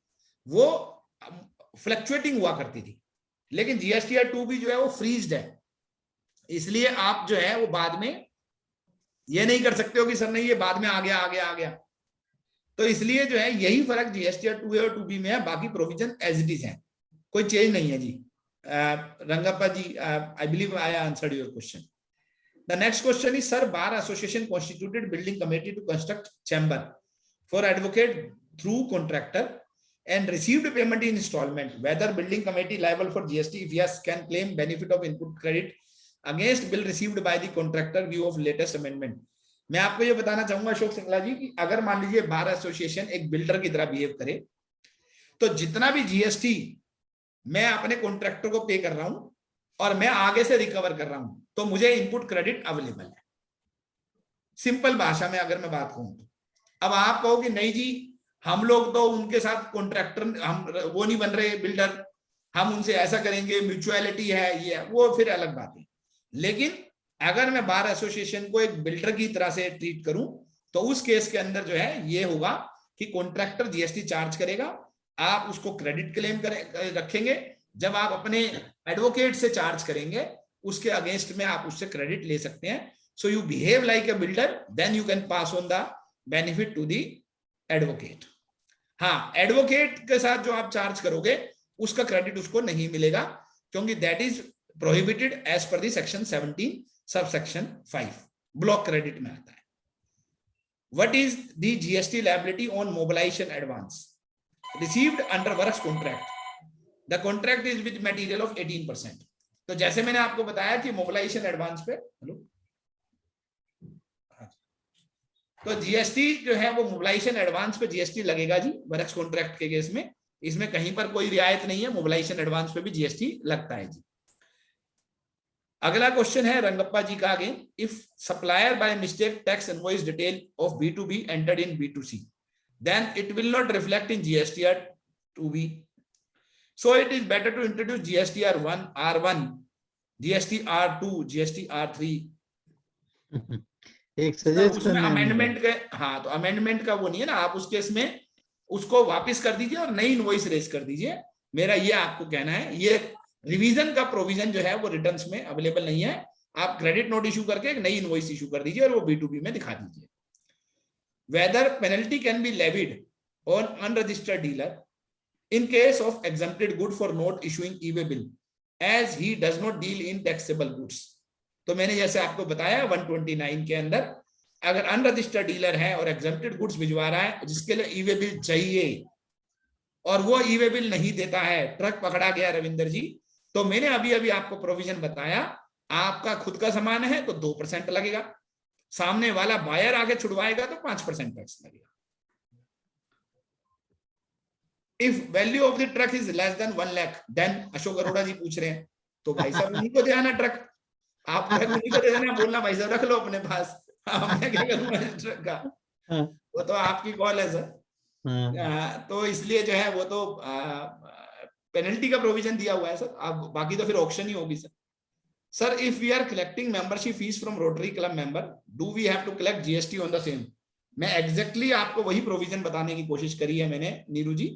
Speaker 1: वो फ्लक्चुएटिंग हुआ करती थी, लेकिन जीएसटीआर 2B जो है वो फ्रीज्ड है। इसलिए आप जो है वो बाद में ये नहीं कर सकते हो कि सर नहीं ये बाद में आ गया आ गया आ गया। तो इसलिए जो है यही फर्क जीएसटीआर 2A और 2B में है, बाकी प्रोविजन एज इट इज है, कोई चेंज नहीं है जी। Rangappa ji, I believe I answered your question. The next question is, sir, Bar Association constituted building committee to construct chamber for advocate through contractor and received payment in installment. Whether building committee liable for GST? If yes, can claim benefit of input credit against bill received by the contractor view of latest amendment. मैं आपको ये बताना चाहूंगा अशोक सिंगला जी कि अगर मान लीजिए bar association एक बिल्डर की तरह बिहेव करे तो जितना भी जीएसटी मैं अपने कॉन्ट्रैक्टर को पे कर रहा हूं और मैं आगे से रिकवर कर रहा हूं तो मुझे इनपुट क्रेडिट अवेलेबल है। सिंपल भाषा में अगर मैं बात कहूं तो अब आप कहोगे नहीं जी हम लोग तो उनके साथ कॉन्ट्रैक्टर, हम वो नहीं बन रहे बिल्डर, हम उनसे ऐसा करेंगे, म्यूचुअलिटी है ये, वो फिर अलग बात है। लेकिन अगर मैं बार एसोसिएशन को एक बिल्डर की तरह से ट्रीट करूं तो उस केस के अंदर जो है ये होगा कि कॉन्ट्रैक्टर जीएसटी चार्ज करेगा, आप उसको क्रेडिट क्लेम रखेंगे। जब आप अपने एडवोकेट से चार्ज करेंगे उसके अगेंस्ट में आप उससे क्रेडिट ले सकते हैं। So you behave like a builder, then you can pass on the benefit to the advocate. हाँ, एडवोकेट के साथ जो आप चार्ज करोगे उसका क्रेडिट उसको नहीं मिलेगा क्योंकि that is prohibited as per the section 17 sub section 5 block credit में आता है। What is the GST liability on mobilisation advance received under works contract? The contract is with material of 18%। तो जैसे मैंने आपको बताया कि मोबिलाइजेशन एडवांस पे तो जीएसटी जो है वो मोबिलाइजेशन एडवांस पे जीएसटी लगेगा जी वर्क्स कॉन्ट्रैक्ट के केस में। इसमें कहीं पर कोई रियायत नहीं है, मोबिलाइजेशन एडवांस पे भी जीएसटी लगता है जी। अगला क्वेश्चन है रंगप्पा जी का again, if supplier by mistake tax invoice detail of B2B entered in B2C then it will not reflect in GSTR 2B. So it is better to introduce GSTR 1 R1, GSTR 2, GSTR 3.
Speaker 2: एक suggest
Speaker 1: उसमें amendment का, हाँ तो amendment का वो नहीं है ना, आप उस केस में उसको वापस कर दीजिए और नई इनवॉइस रेज कर दीजिए। मेरा ये आपको कहना है, ये रिवीजन का प्रोविजन जो है वो रिटर्न्स में अवेलेबल नहीं है। आप क्रेडिट नोट इशू करके एक नई इनवॉइस इशू कर दीजिए और वो B2B में दिखा दीजिए। Whether penalty can be levied on unregistered dealer in case of exempted good for not issuing e-way bill as he does not deal in taxable goods. तो मैंने जैसे आपको बताया 129 के अंदर अगर अनरजिस्टर्ड डीलर है और एग्जेम्प्टेड गुड्स भिजवा रहा है जिसके लिए ई-वे बिल चाहिए और वो ई-वे बिल नहीं देता है, ट्रक पकड़ा गया रविंदर जी, तो मैंने अभी अभी आपको प्रोविजन बताया, आपका खुद का सामान है तो 2% लगेगा, सामने वाला बायर आगे छुड़वाएगा तो 5% टैक्स लगेगा। If value of the truck is less than 1 lakh then, Ashok Arora ji पूछ रहे हैं, तो भाई साहब उन्हीं को दे आना ट्रक, आप ट्रक उन्हीं को दे देना, बोलना भाई साहब रख लो अपने पास, मैं क्या करूंगा ट्रक का, वो तो आपकी कॉल है सर। तो इसलिए जो है वो तो पेनल्टी का प्रोविजन दिया हुआ है सर, अब बाकी तो फिर ऑक्शन ही होगी sir. Sir, if we are collecting membership fees from Rotary Club member, do we have to collect GST on the same? मैं exactly आपको वही प्रोविजन बताने की कोशिश करी है मैंने नीरू जी,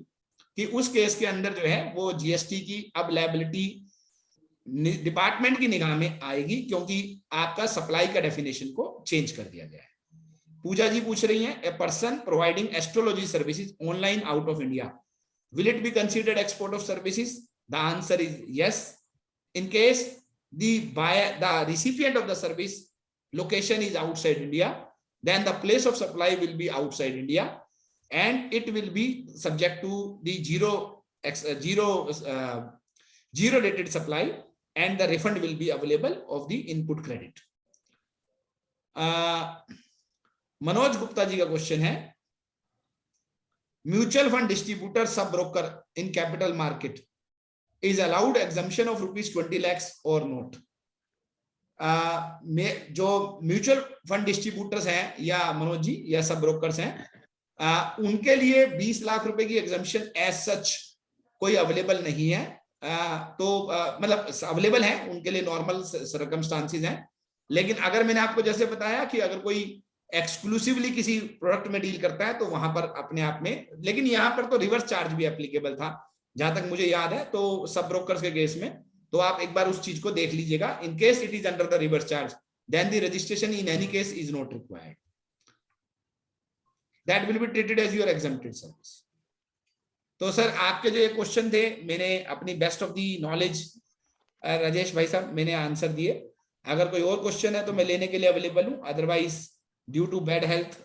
Speaker 1: कि उस केस के अंदर जो है वो जीएसटी की अब लायबिलिटी डिपार्टमेंट की निगाह में आएगी क्योंकि आपका सप्लाई का डेफिनेशन को चेंज कर दिया गया है। पूजा जी पूछ रही हैं, a person providing astrology services online out of India, will it be considered export of services? The answer is yes, in case the buyer, the recipient of the service location is outside India, then the place of supply will be outside India and it will be subject to the zero rated supply and the refund will be available of the input credit. Manoj Gupta ji का question है, mutual fund distributor sub broker in capital market is allowed exemption of ₹20 lakhs or not? जो mutual fund distributors हैं या मनोज जी या सब brokers हैं, उनके लिए 20 लाख रुपए की एग्जम्पशन एज सच कोई अवेलेबल नहीं है। तो मतलब अवेलेबल है उनके लिए, नॉर्मल सर्कमस्टांसिस हैं। लेकिन अगर मैंने आपको जैसे बताया कि अगर कोई एक्सक्लूसिवली किसी प्रोडक्ट में डील करता है तो वहां पर अपने आप में, लेकिन यहाँ पर तो रिवर्स चार्ज भी एप्लीकेबल था जहां तक मुझे याद है, तो सब ब्रोकर्स के केस में। तो आप एक बार उस चीज को देख लीजिएगा। In case it is under the reverse charge, then the registration in any case is not required, that will be treated as your exempted service. तो सर आपके जो ये क्वेश्चन थे, मैंने अपनी best of the knowledge Rajesh भाई साहब मैंने आंसर दिए। अगर कोई और क्वेश्चन है तो मैं लेने के लिए अवेलेबल हूँ, otherwise due to bad health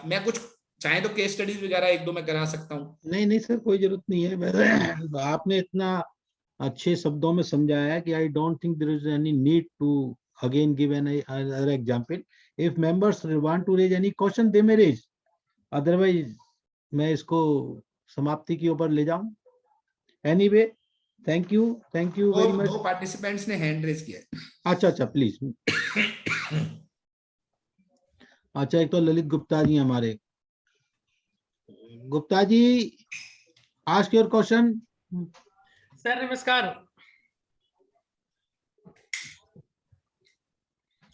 Speaker 1: मैं कुछ चाहे तो केस स्टडीज वगैरह एक दो मैं करा सकता हूँ।
Speaker 2: नहीं नहीं सर, कोई जरूरत नहीं है। आपने इतना अच्छे शब्दों में समझाया है कि I don't think there is any need to again give another example. If members want to raise any question they may raise, otherwise मैं इसको समाप्ति की ओर ले जाऊं। Anyway, thank you very much.
Speaker 1: दो पार्टिसिपेंट्स ने हैंड रेज किया।
Speaker 2: अच्छा अच्छा प्लीज। अच्छा, एक तो ललित गुप्ता जी हमारे। Gupta ji, ask your question.
Speaker 3: Sir नमस्कार।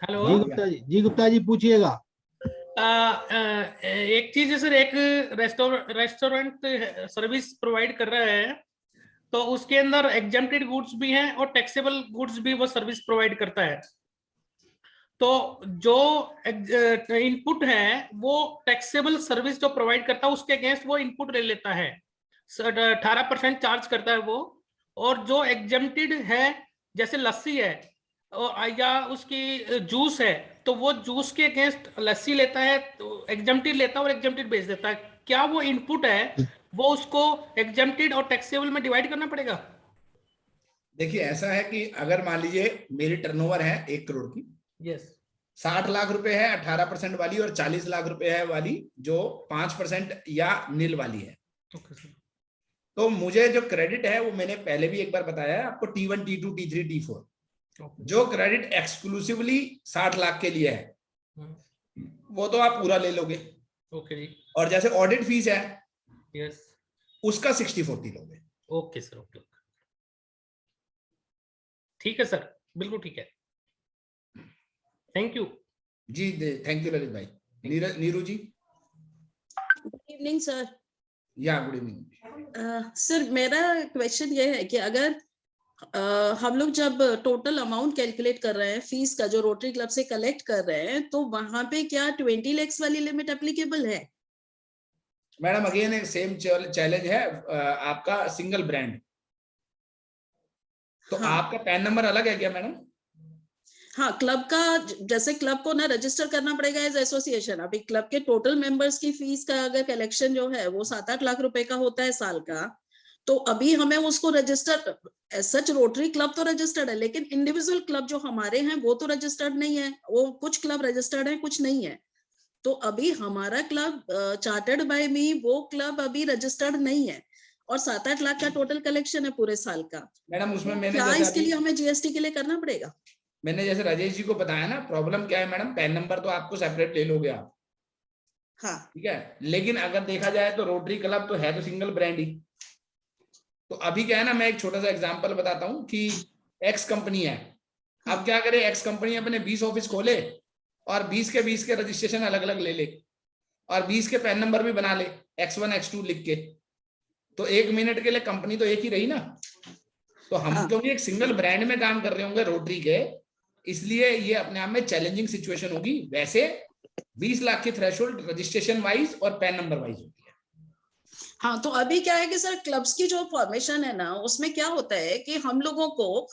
Speaker 3: हेलो
Speaker 2: जी गुप्ता जी पूछिएगा।
Speaker 3: एक चीज है सर, एक रेस्टोरेंट सर्विस प्रोवाइड कर रहा है, तो उसके अंदर एग्जेम्प्टेड गुड्स भी हैं और टैक्सेबल गुड्स भी वो सर्विस प्रोवाइड करता है। तो जो इनपुट है वो टैक्सेबल सर्विस जो प्रोवाइड करता है उसके अगेंस्ट वो इनपुट ले लेता है, 18% चार्ज करता है वो। और जो एग्जेम्प्टेड है जैसे लस्सी है या उसकी जूस है, तो वो जूस के अगेंस्ट लस्सी लेता है, तो एग्जेम्प्टेड लेता है और एग्जेम्प्टेड बेच देता है। क्या वो इनपुट है वो उसको एग्जेम्प्टेड और टैक्सेबल में डिवाइड करना पड़ेगा?
Speaker 1: देखिए ऐसा है कि अगर मान लीजिए मेरी टर्नओवर है 1 करोड़ की,
Speaker 3: यस,
Speaker 1: 60 लाख रुपए है 18% वाली और 40 लाख रुपए है वाली जो 5% या नील वाली है। तो मुझे जो क्रेडिट है वो मैंने पहले भी एक बार बताया है आपको, T1 T2 T3 T4। जो क्रेडिट एक्सक्लूसिवली 60 लाख के लिए है वो तो आप पूरा ले लोगे।
Speaker 3: ओके जी।
Speaker 1: और जैसे ऑडिट फीस है
Speaker 3: यस,
Speaker 1: उसका 60-40 लोगे।
Speaker 3: ओके सर, ओके, ठीक है सर, बिल्कुल ठीक है। थैंक यू
Speaker 1: जी, थैंक यू ललित भाई। Neeru ji.
Speaker 4: Good evening sir.
Speaker 1: Yeah good evening.
Speaker 4: Sir मेरा क्वेश्चन ये है कि अगर हम लोग जब टोटल अमाउंट कैलकुलेट कर रहे हैं फीस का जो रोटरी क्लब से कलेक्ट कर रहे हैं, तो वहां पे क्या 20 लाख वाली लिमिट एप्लीकेबल है?
Speaker 1: मैडम अगेन एक सेम चैलेंज है, आपका सिंगल ब्रांड, तो
Speaker 4: हाँ।
Speaker 1: आपका पैन नंबर अलग है क्या मैडम?
Speaker 4: हाँ, क्लब का जैसे क्लब को ना रजिस्टर करना पड़ेगा एज एसोसिएशन। अभी क्लब के टोटल मेंबर्स की फीस का अगर कलेक्शन जो है वो 7-8 लाख रुपए का होता है साल का, तो अभी हमें उसको रजिस्टर, सच रोटरी क्लब तो रजिस्टर्ड है, लेकिन इंडिविजुअल क्लब जो हमारे हैं वो तो रजिस्टर्ड नहीं है। वो कुछ क्लब रजिस्टर्ड है, कुछ नहीं है। तो अभी हमारा क्लब चार्टर्ड बाय मी, वो क्लब अभी रजिस्टर्ड नहीं है और 7-8 लाख का टोटल कलेक्शन है पूरे साल का।
Speaker 1: मैडम उसमें मैंने
Speaker 4: क्या
Speaker 1: जैसे
Speaker 4: इसके लिए हमें जीएसटी के लिए करना पड़ेगा?
Speaker 1: मैंने जैसे राजेश जी को बताया ना, प्रॉब्लम क्या है मैडम, पैन नंबर तो आपको सेपरेट ले लोगे आप,
Speaker 4: हाँ
Speaker 1: ठीक है, लेकिन अगर देखा जाए तो रोटरी क्लब तो है तो सिंगल ब्रांड ही। तो अभी क्या है ना, मैं एक छोटा सा एग्जांपल बताता हूं कि एक्स कंपनी है, अब क्या करे, एक्स कंपनी अपने 20 ऑफिस खोले और 20 के रजिस्ट्रेशन अलग अलग ले ले और 20 के पैन नंबर भी बना ले X1 X2 लिख के, तो 1 मिनट के लिए कंपनी तो एक ही रही ना। तो हम क्योंकि एक सिंगल ब्रांड में काम कर रहे होंगे रोटरी के, इसलिए ये अपने आप में चैलेंजिंग सिचुएशन होगी। वैसे 20 लाख की थ्रेशोल्ड रजिस्ट्रेशन वाइज और पैन नंबर वाइज होती है।
Speaker 4: हाँ, तो अभी क्या है कि सर क्लब्स की जो फॉर्मेशन है ना, उसमें क्या होता है कि हम लोगों को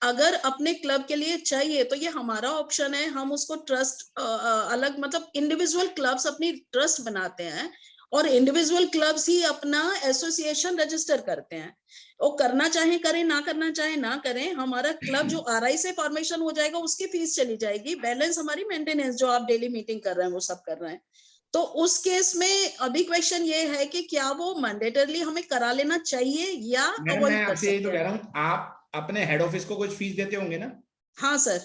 Speaker 4: अगर अपने क्लब के लिए चाहिए तो ये हमारा ऑप्शन है, हम उसको ट्रस्ट अलग, मतलब इंडिविजुअल क्लब्स अपनी ट्रस्ट बनाते हैं और इंडिविजुअल क्लब्स ही अपना एसोसिएशन रजिस्टर करते हैं। वो करना चाहे करें, ना करना चाहे ना करें, हमारा क्लब जो आरआई से फॉर्मेशन हो जाएगा उसकी फीस चली जाएगी, बैलेंस हमारी मेंटेनेंस जो आप डेली मीटिंग कर रहे हैं वो सब कर रहे हैं। तो उस केस में अभी क्वेश्चन ये है कि क्या वो मैंडेटरली हमें करा लेना चाहिए या अवॉइड कर सकते हैं?
Speaker 1: तो कह रहा हूँ, आप अपने हेड ऑफिस को कुछ फीस देते होंगे ना?
Speaker 4: हाँ सर।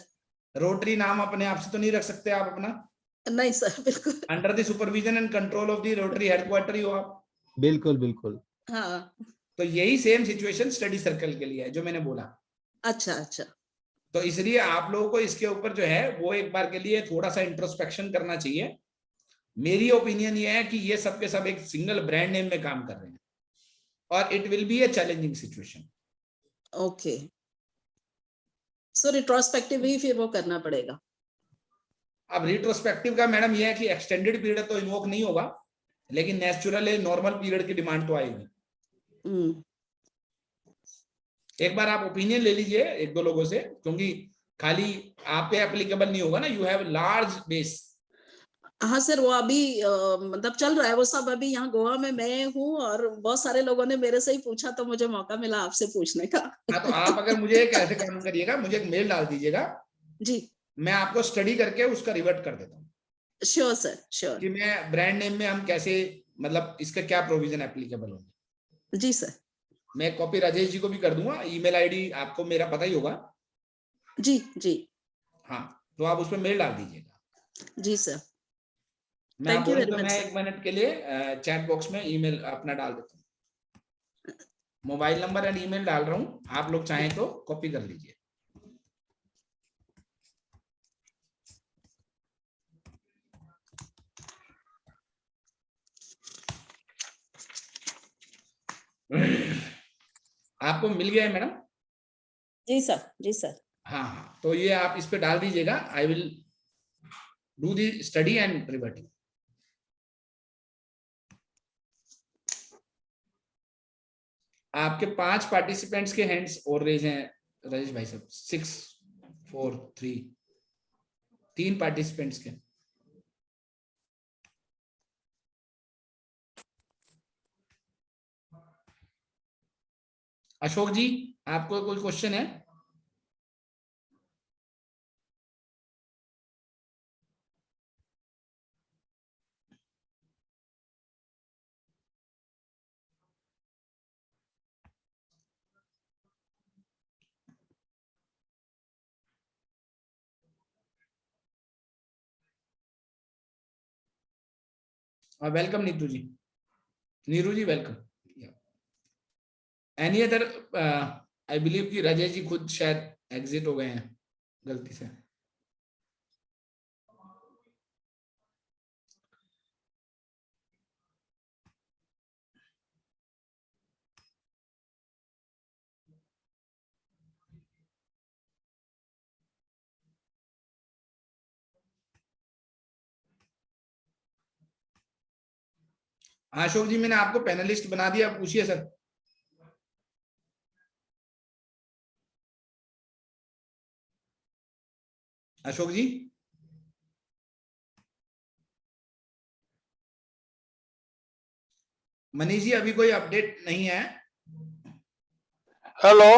Speaker 1: रोटरी नाम अपने आप से तो नहीं रख सकते आप अपना?
Speaker 4: नहीं सर, बिल्कुल।
Speaker 1: Under the supervision and control of the Rotary headquarter ही हो आप।
Speaker 2: बिल्कुल बिल्कुल।
Speaker 4: हाँ,
Speaker 1: तो यही सेम सिचुएशन स्टडी सर्कल के लिए है जो मैंने बोला।
Speaker 4: अच्छा अच्छा,
Speaker 1: तो इसलिए आप लोगों को इसके ऊपर जो है वो एक बार के लिए थोड़ा सा इंट्रोस्पेक्शन करना चाहिए। मेरी ओपिनियन ये है कि ये सब के सब एक सिंगल ब्रांड नेम में काम कर रहे हैं और it will be a challenging situation.
Speaker 4: Okay, so retrospective ही फिर वो करना पड़ेगा।
Speaker 1: अब रिट्रोस्पेक्टिव का मैडम ये है कि एक्सटेंडेड पीरियड तो इन्वोक नहीं होगा, लेकिन नेचुरल नॉर्मल पीरियड की डिमांड तो आएगी। एक बार आप ओपिनियन ले लीजिए एक दो लोगों से, क्योंकि खाली आप पे एप्लीकेबल नहीं होगा ना, यू हैव लार्ज बेस।
Speaker 4: हाँ सर, वो अभी मतलब चल रहा है वो सब। अभी यहाँ गोवा में मैं हूँ और बहुत सारे लोगों ने मेरे से ही पूछा, तो मुझे मौका मिला आपसे पूछने का।
Speaker 1: हाँ, तो आप अगर मुझे एक ऐसे काम करिएगा, मुझे एक मेल डाल दीजिएगा
Speaker 4: जी,
Speaker 1: मैं आपको स्टडी करके उसका रिवर्ट कर देता हूँ।
Speaker 4: Sure sir, sure.
Speaker 1: कि मैं ब्रांड नेम में हम कैसे, मतलब इसका क्या प्रोविजन एप्लीकेबल होंगे।
Speaker 4: जी सर।
Speaker 1: मैं कॉपी राजेश जी को भी कर दूंगा, ईमेल आईडी आपको मेरा पता ही होगा।
Speaker 4: जी जी।
Speaker 1: हाँ, तो आप उसमें मेल डाल दीजिएगा।
Speaker 4: जी सर।
Speaker 1: मैं
Speaker 4: Thank you
Speaker 1: बोलूं
Speaker 4: very
Speaker 1: तो
Speaker 4: much,
Speaker 1: मैं
Speaker 4: sir.
Speaker 1: 1 मिनट के लिए चैट बॉक्स में ईमेल अपना डाल देता हूँ। मोबाइल नंबर एंड ईमेल डाल रहा हूँ, आप लोग चाहें तो कॉपी कर लीजिए। आपको मिल गया है मैडम?
Speaker 4: जी सर, जी सर।
Speaker 1: हाँ हाँ, तो ये आप इस पे डाल दीजिएगा। I will do the study and reverting. आपके 5 पार्टिसिपेंट्स के हैंड्स और रेज हैं राजेश भाई साहब। 6 4 3 3 पार्टिसिपेंट्स के। अशोक जी, आपको कोई क्वेश्चन है? Welcome Neetu ji. Neeru ji welcome. Any other? I believe कि राजेश जी खुद शायद एग्जिट हो गए हैं गलती से। अशोक जी, मैंने आपको पैनलिस्ट बना दिया, पूछिए सर। अशोक जी। मनीष जी, अभी कोई अपडेट नहीं है।
Speaker 5: हेलो।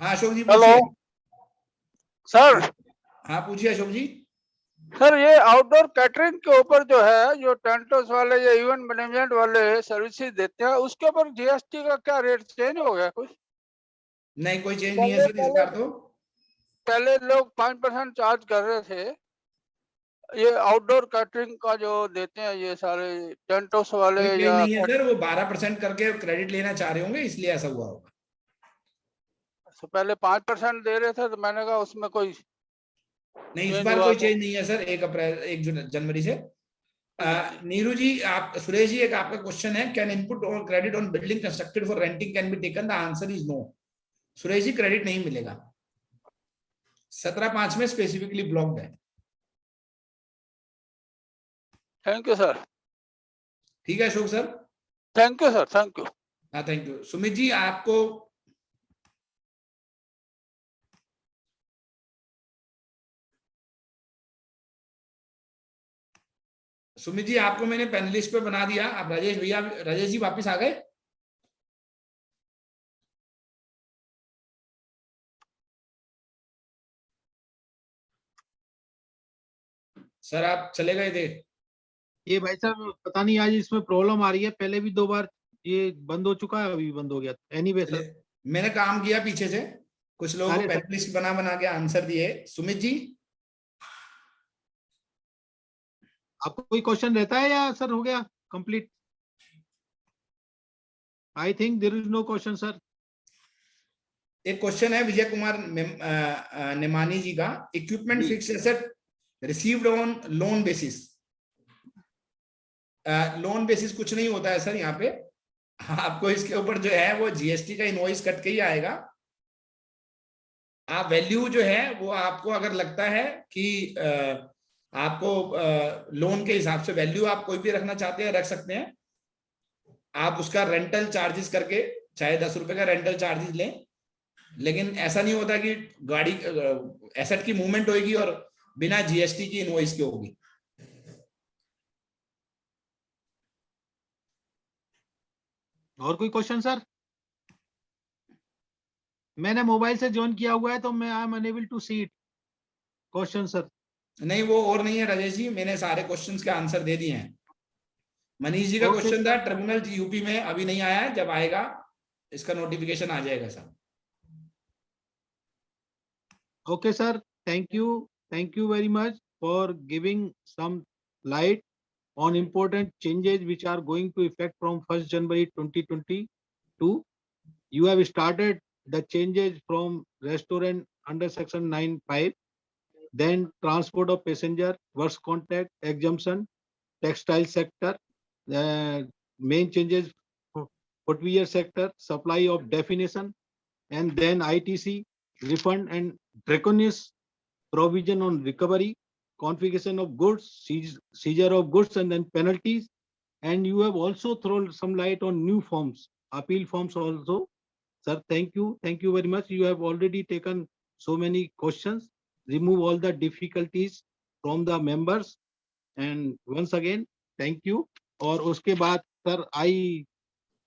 Speaker 1: हाँ अशोक जी
Speaker 5: हेलो
Speaker 1: पूछिए।
Speaker 5: सर।
Speaker 1: हाँ पूछिए अशोक जी।
Speaker 5: सर, ये आउटडोर कैटरिंग के ऊपर जो है, जो टेंटोस वाले या इवेंट मैनेजमेंट वाले सर्विसेज देते हैं, उसके ऊपर जीएसटी का क्या रेट चेंज हो गया कुछ?
Speaker 1: नहीं, कोई चेंज नहीं है सर इस बार तो।
Speaker 5: पहले लोग 5% चार्ज कर रहे थे। ये आउटडोर कैटरिंग का जो देते हैं ये सारे टेंटोस वाले
Speaker 1: कोई चेंज
Speaker 5: या
Speaker 1: नहीं है सर, वो 12% करके क्रेडिट लेना चाह रहे होंगे, इसलिए ऐसा हुआ होगा।
Speaker 5: तो पहले 5% दे रहे थे, तो मैंने कहा उसमें कोई
Speaker 1: नहीं, इस
Speaker 5: चेंज
Speaker 1: बार
Speaker 5: हुआ
Speaker 1: कोई
Speaker 5: तो।
Speaker 1: चेंज नहीं है सर। 1 जनवरी से। नीरू जी, आप सुरेश जी, एक आपका क्वेश्चन है, can input or credit on building constructed for renting can be taken? The answer is no. Suresh ji, credit नहीं मिलेगा। 17(5) में स्पेसिफिकली ब्लॉक्ड है।
Speaker 5: Thank you sir.
Speaker 1: ठीक है Ashok sir.
Speaker 5: Thank you sir, thank you.
Speaker 1: हाँ थैंक यू। सुमित जी, आपको मैंने पैनलिस्ट पे बना दिया। आप राजेश भैया, राजेश जी वापस आ गए? सर आप चले गए थे?
Speaker 2: ये भाई साहब पता नहीं आज इसमें प्रॉब्लम आ रही है, पहले भी 2 बार ये बंद हो चुका है, अभी भी बंद हो गया। एनीवे सर,
Speaker 1: मैंने काम किया पीछे से, कुछ लोगों को
Speaker 2: सारे सब
Speaker 1: पैनलिस्ट बना के आंसर दिए। सुमित जी,
Speaker 2: आपको कोई क्वेश्चन रहता है या सर हो गया complete? I think there is no question, sir.
Speaker 1: एक क्वेश्चन है विजय कुमार नेमानी जी का, इक्विपमेंट
Speaker 2: जी।
Speaker 1: Fix asset received on loan basis. Loan basis कुछ नहीं होता है सर यहाँ पे, आपको इसके ऊपर जो है वो जीएसटी का इनवॉइस कट के ही आएगा। आप वैल्यू जो है वो आपको अगर लगता है कि आपको लोन के हिसाब से वैल्यू आप कोई भी रखना चाहते हैं रख सकते हैं। आप उसका रेंटल चार्जेस करके चाहे 10 रुपए का रेंटल चार्जेस लें, लेकिन ऐसा नहीं होता कि गाड़ी एसेट की मूवमेंट होगी और बिना जीएसटी की इनवॉइस की होगी।
Speaker 2: और कोई क्वेश्चन सर? मैंने मोबाइल से ज्वाइन किया हुआ है तो मैं I am unable to see it question sir.
Speaker 1: नहीं वो और नहीं है राजेश जी, मैंने सारे क्वेश्चंस के आंसर दे दिए हैं। मनीष जी का
Speaker 2: Okay,
Speaker 1: क्वेश्चन था
Speaker 2: sir.
Speaker 1: ट्रिब्यूनल यूपी में अभी नहीं आया है, जब आएगा इसका नोटिफिकेशन आ जाएगा sir.
Speaker 2: Okay, sir. Thank you. Thank you very much for giving some light on important changes which are going to effect from 1st January 2022. You have started the changes from restaurant under section 9(5), then transport of passenger, works contract, exemption, textile sector, main changes, footwear sector, supply of definition, and then ITC, refund and draconian provision on recovery, confiscation of goods, seizure of goods, and then penalties. And you have also thrown some light on new forms, appeal forms also. Sir, thank you. Thank you very much. You have already taken so many questions, remove all the difficulties from the members. And once again, thank you. और उसके बाद, sir, I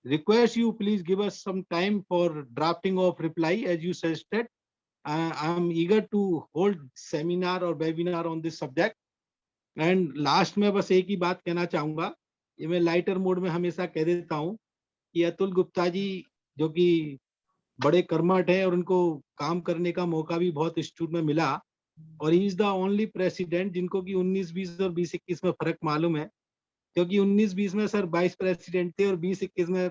Speaker 2: request you please give us some time for drafting of reply as you suggested. I am eager to hold seminar or webinar on this subject. And last में बस एक ही बात कहना चाहूंगा, ये मैं लाइटर मोड में हमेशा कह देता हूँ कि अतुल गुप्ता जी जो कि बड़े कर्मठ हैं और उनको काम करने का मौका भी बहुत इंस्टीट्यूट में मिला, और he is the only president जिनको कि 19-20 और 20-21 में फर्क मालूम है, क्योंकि 19-20 में सर वाइस प्रेसिडेंट थे और 20-21 में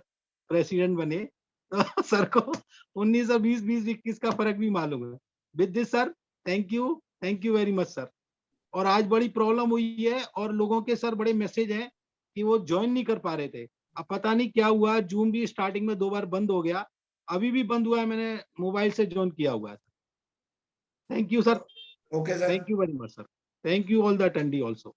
Speaker 2: प्रेसिडेंट बने, तो सर को 19 और 20-21 का फर्क भी मालूम है। With this sir, thank you very much sir. और आज बड़ी प्रॉब्लम हुई है और लोगों के सर बड़े मैसेज हैं कि वो ज्वाइन नहीं कर पा रहे थे। अब पता नहीं क्या हुआ, जूम भी स्टार्टिंग में 2 बार बंद हो गया, अभी भी बंद हुआ है, मैंने मोबाइल से ज्वाइन किया हुआ है। Thank you sir.
Speaker 1: Okay sir,
Speaker 2: thank you very much sir. Thank you all the attendee also.